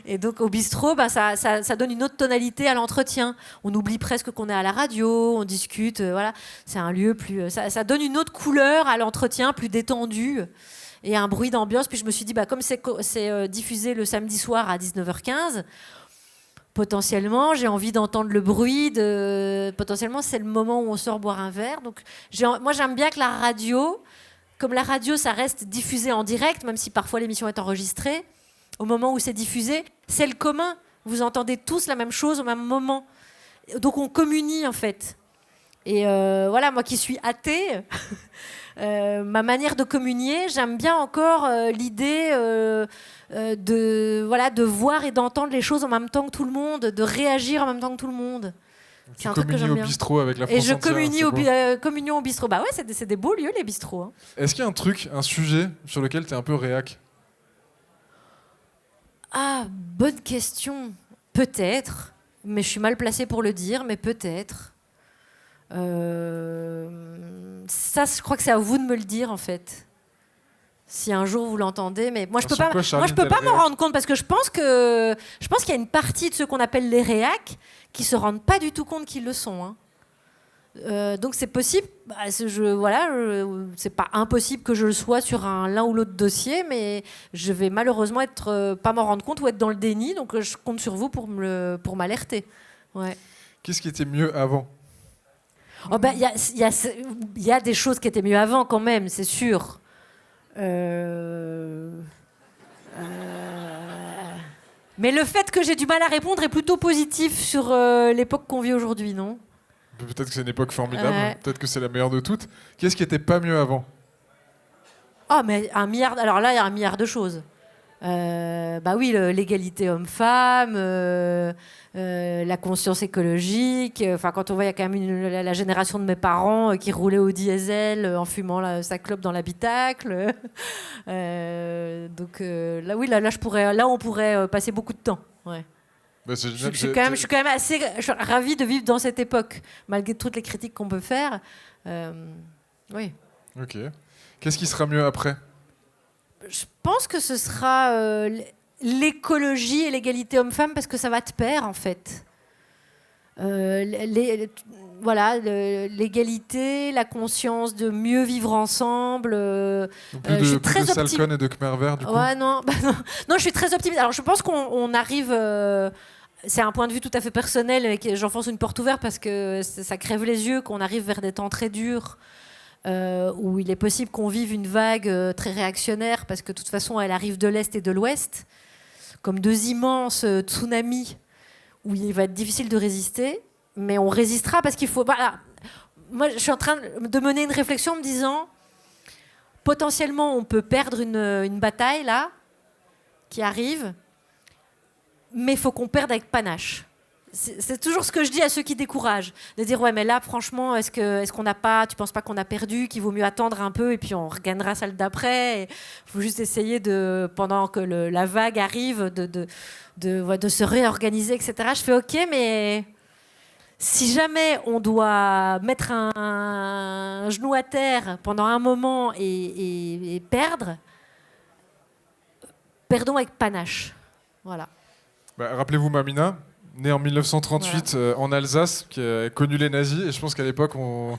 Et donc au bistrot, ça donne une autre tonalité à l'entretien. On oublie presque qu'on est à la radio, on discute, voilà. C'est un lieu plus... Ça donne une autre couleur à l'entretien, plus détendu, et un bruit d'ambiance. Puis je me suis dit, comme c'est diffusé le samedi soir à 19h15, Potentiellement, j'ai envie d'entendre le bruit. Potentiellement, c'est le moment où on sort boire un verre. Donc, moi, j'aime bien que la radio, comme la radio, ça reste diffusé en direct, même si parfois l'émission est enregistrée, au moment où c'est diffusé, c'est le commun. Vous entendez tous la même chose au même moment. Donc, on communie, en fait. Et voilà, moi qui suis athée, ma manière de communier, j'aime bien encore l'idée de voir et d'entendre les choses en même temps que tout le monde, de réagir en même temps que tout le monde. Tu communies au bistrot avec la France Et je entière, communion au bistrot. Bah ouais, c'est des beaux lieux, les bistrots. Hein. Est-ce qu'il y a un sujet sur lequel tu es un peu réac? Ah, bonne question. Peut-être, mais je suis mal placée pour le dire, mais peut-être. Ça, je crois que c'est à vous de me le dire, en fait. Si un jour vous l'entendez, mais moi je peux pas m'en rendre compte parce que je pense qu'il y a une partie de ceux qu'on appelle les réacs qui se rendent pas du tout compte qu'ils le sont. Hein. Donc c'est possible. C'est pas impossible que je le sois sur l'un ou l'autre dossier, mais je vais malheureusement pas m'en rendre compte ou être dans le déni. Donc je compte sur vous pour m'alerter. Ouais. Qu'est-ce qui était mieux avant? Il y a des choses qui étaient mieux avant quand même, c'est sûr. Mais le fait que j'ai du mal à répondre est plutôt positif sur l'époque qu'on vit aujourd'hui, non? Peut-être que c'est une époque formidable, peut-être que c'est la meilleure de toutes. Qu'est-ce qui était pas mieux avant? Mais un milliard. Alors là, il y a un milliard de choses. L'égalité homme-femme, la conscience écologique. Quand on voit, il y a quand même la génération de mes parents qui roulaient au diesel en fumant sa clope dans l'habitacle. Là, on pourrait passer beaucoup de temps. Ouais. C'est génial, je suis quand même assez ravie de vivre dans cette époque, malgré toutes les critiques qu'on peut faire. Oui. Ok. Qu'est-ce qui sera mieux après? Je pense que ce sera l'écologie et l'égalité homme-femme parce que ça va de pair en fait. L'égalité, la conscience de mieux vivre ensemble. Plus de Salcone et de Khmer vert du coup. Ouais, non, je suis très optimiste. Alors je pense qu'on arrive. C'est un point de vue tout à fait personnel et j'enfonce une porte ouverte parce que ça crève les yeux qu'on arrive vers des temps très durs. Où il est possible qu'on vive une vague très réactionnaire parce que de toute façon elle arrive de l'Est et de l'Ouest comme deux immenses tsunamis où il va être difficile de résister, mais on résistera parce qu'il faut... Moi je suis en train de mener une réflexion en me disant potentiellement on peut perdre une bataille là qui arrive, mais il faut qu'on perde avec panache. C'est toujours ce que je dis à ceux qui découragent, de dire ouais mais là franchement est-ce qu'on n'a pas, tu penses pas qu'on a perdu, qu'il vaut mieux attendre un peu et puis on regagnera celle d'après. Il faut juste essayer pendant que la vague arrive de se réorganiser, etc. Je fais ok, mais si jamais on doit mettre un genou à terre pendant un moment et perdre, perdons avec panache. Voilà. Rappelez-vous Mamina, née en 1938 en Alsace, qui a connu les nazis, et je pense qu'à l'époque on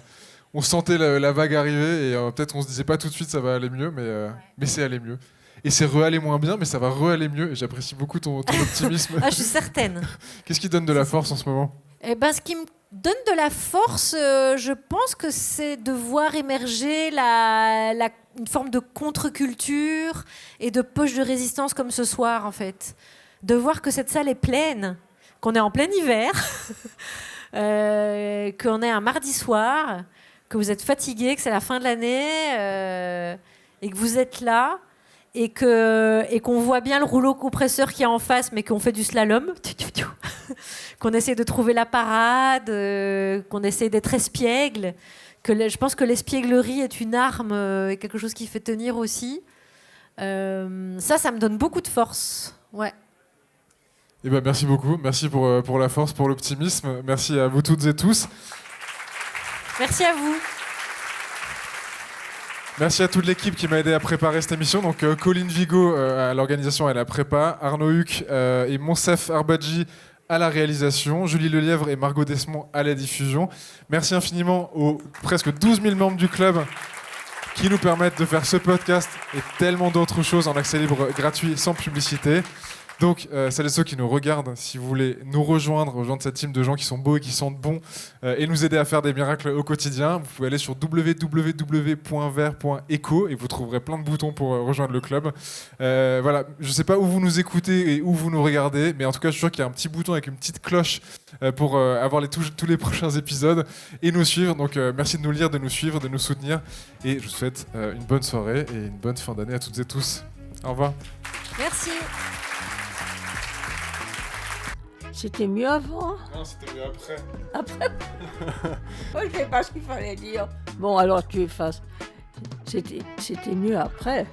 sentait la vague arriver et peut-être on se disait pas tout de suite ça va aller mieux, mais c'est allé mieux. Et c'est re-aller moins bien, mais ça va re-aller mieux, et j'apprécie beaucoup ton optimisme. Je suis certaine. Qu'est-ce qui donne de la force en ce moment? Ce qui me donne de la force, je pense que c'est de voir émerger une forme de contre-culture et de poche de résistance comme ce soir en fait. De voir que cette salle est pleine, qu'on est en plein hiver, qu'on est un mardi soir, que vous êtes fatigués, que c'est la fin de l'année, et que vous êtes là, et qu'on voit bien le rouleau compresseur qui est en face, mais qu'on fait du slalom, qu'on essaie de trouver la parade, qu'on essaie d'être espiègle, je pense que l'espièglerie est une arme, et quelque chose qui fait tenir aussi. Ça me donne beaucoup de force. Ouais. Merci beaucoup, merci pour la force, pour l'optimisme. Merci à vous toutes et tous. Merci à vous. Merci à toute l'équipe qui m'a aidé à préparer cette émission. Donc Colline Vigo à l'organisation et à la prépa, Arnaud Huc et Monsef Arbadji à la réalisation, Julie Lelièvre et Margot Desmond à la diffusion. Merci infiniment aux presque 12 000 membres du club qui nous permettent de faire ce podcast et tellement d'autres choses en accès libre gratuit sans publicité. Donc, celles et ceux qui nous regardent, si vous voulez nous rejoindre cette team de gens qui sont beaux et qui sentent bon et nous aider à faire des miracles au quotidien, vous pouvez aller sur www.vert.eco et vous trouverez plein de boutons pour rejoindre le club. Voilà, je ne sais pas où vous nous écoutez et où vous nous regardez, mais en tout cas, je suis sûr qu'il y a un petit bouton avec une petite cloche pour avoir tous les prochains épisodes et nous suivre. Donc, merci de nous lire, de nous suivre, de nous soutenir. Et je vous souhaite une bonne soirée et une bonne fin d'année à toutes et tous. Au revoir. Merci. C'était mieux avant. Non, c'était mieux après. Moi, je ne sais pas ce qu'il fallait dire. Bon, alors tu effaces. C'était mieux après.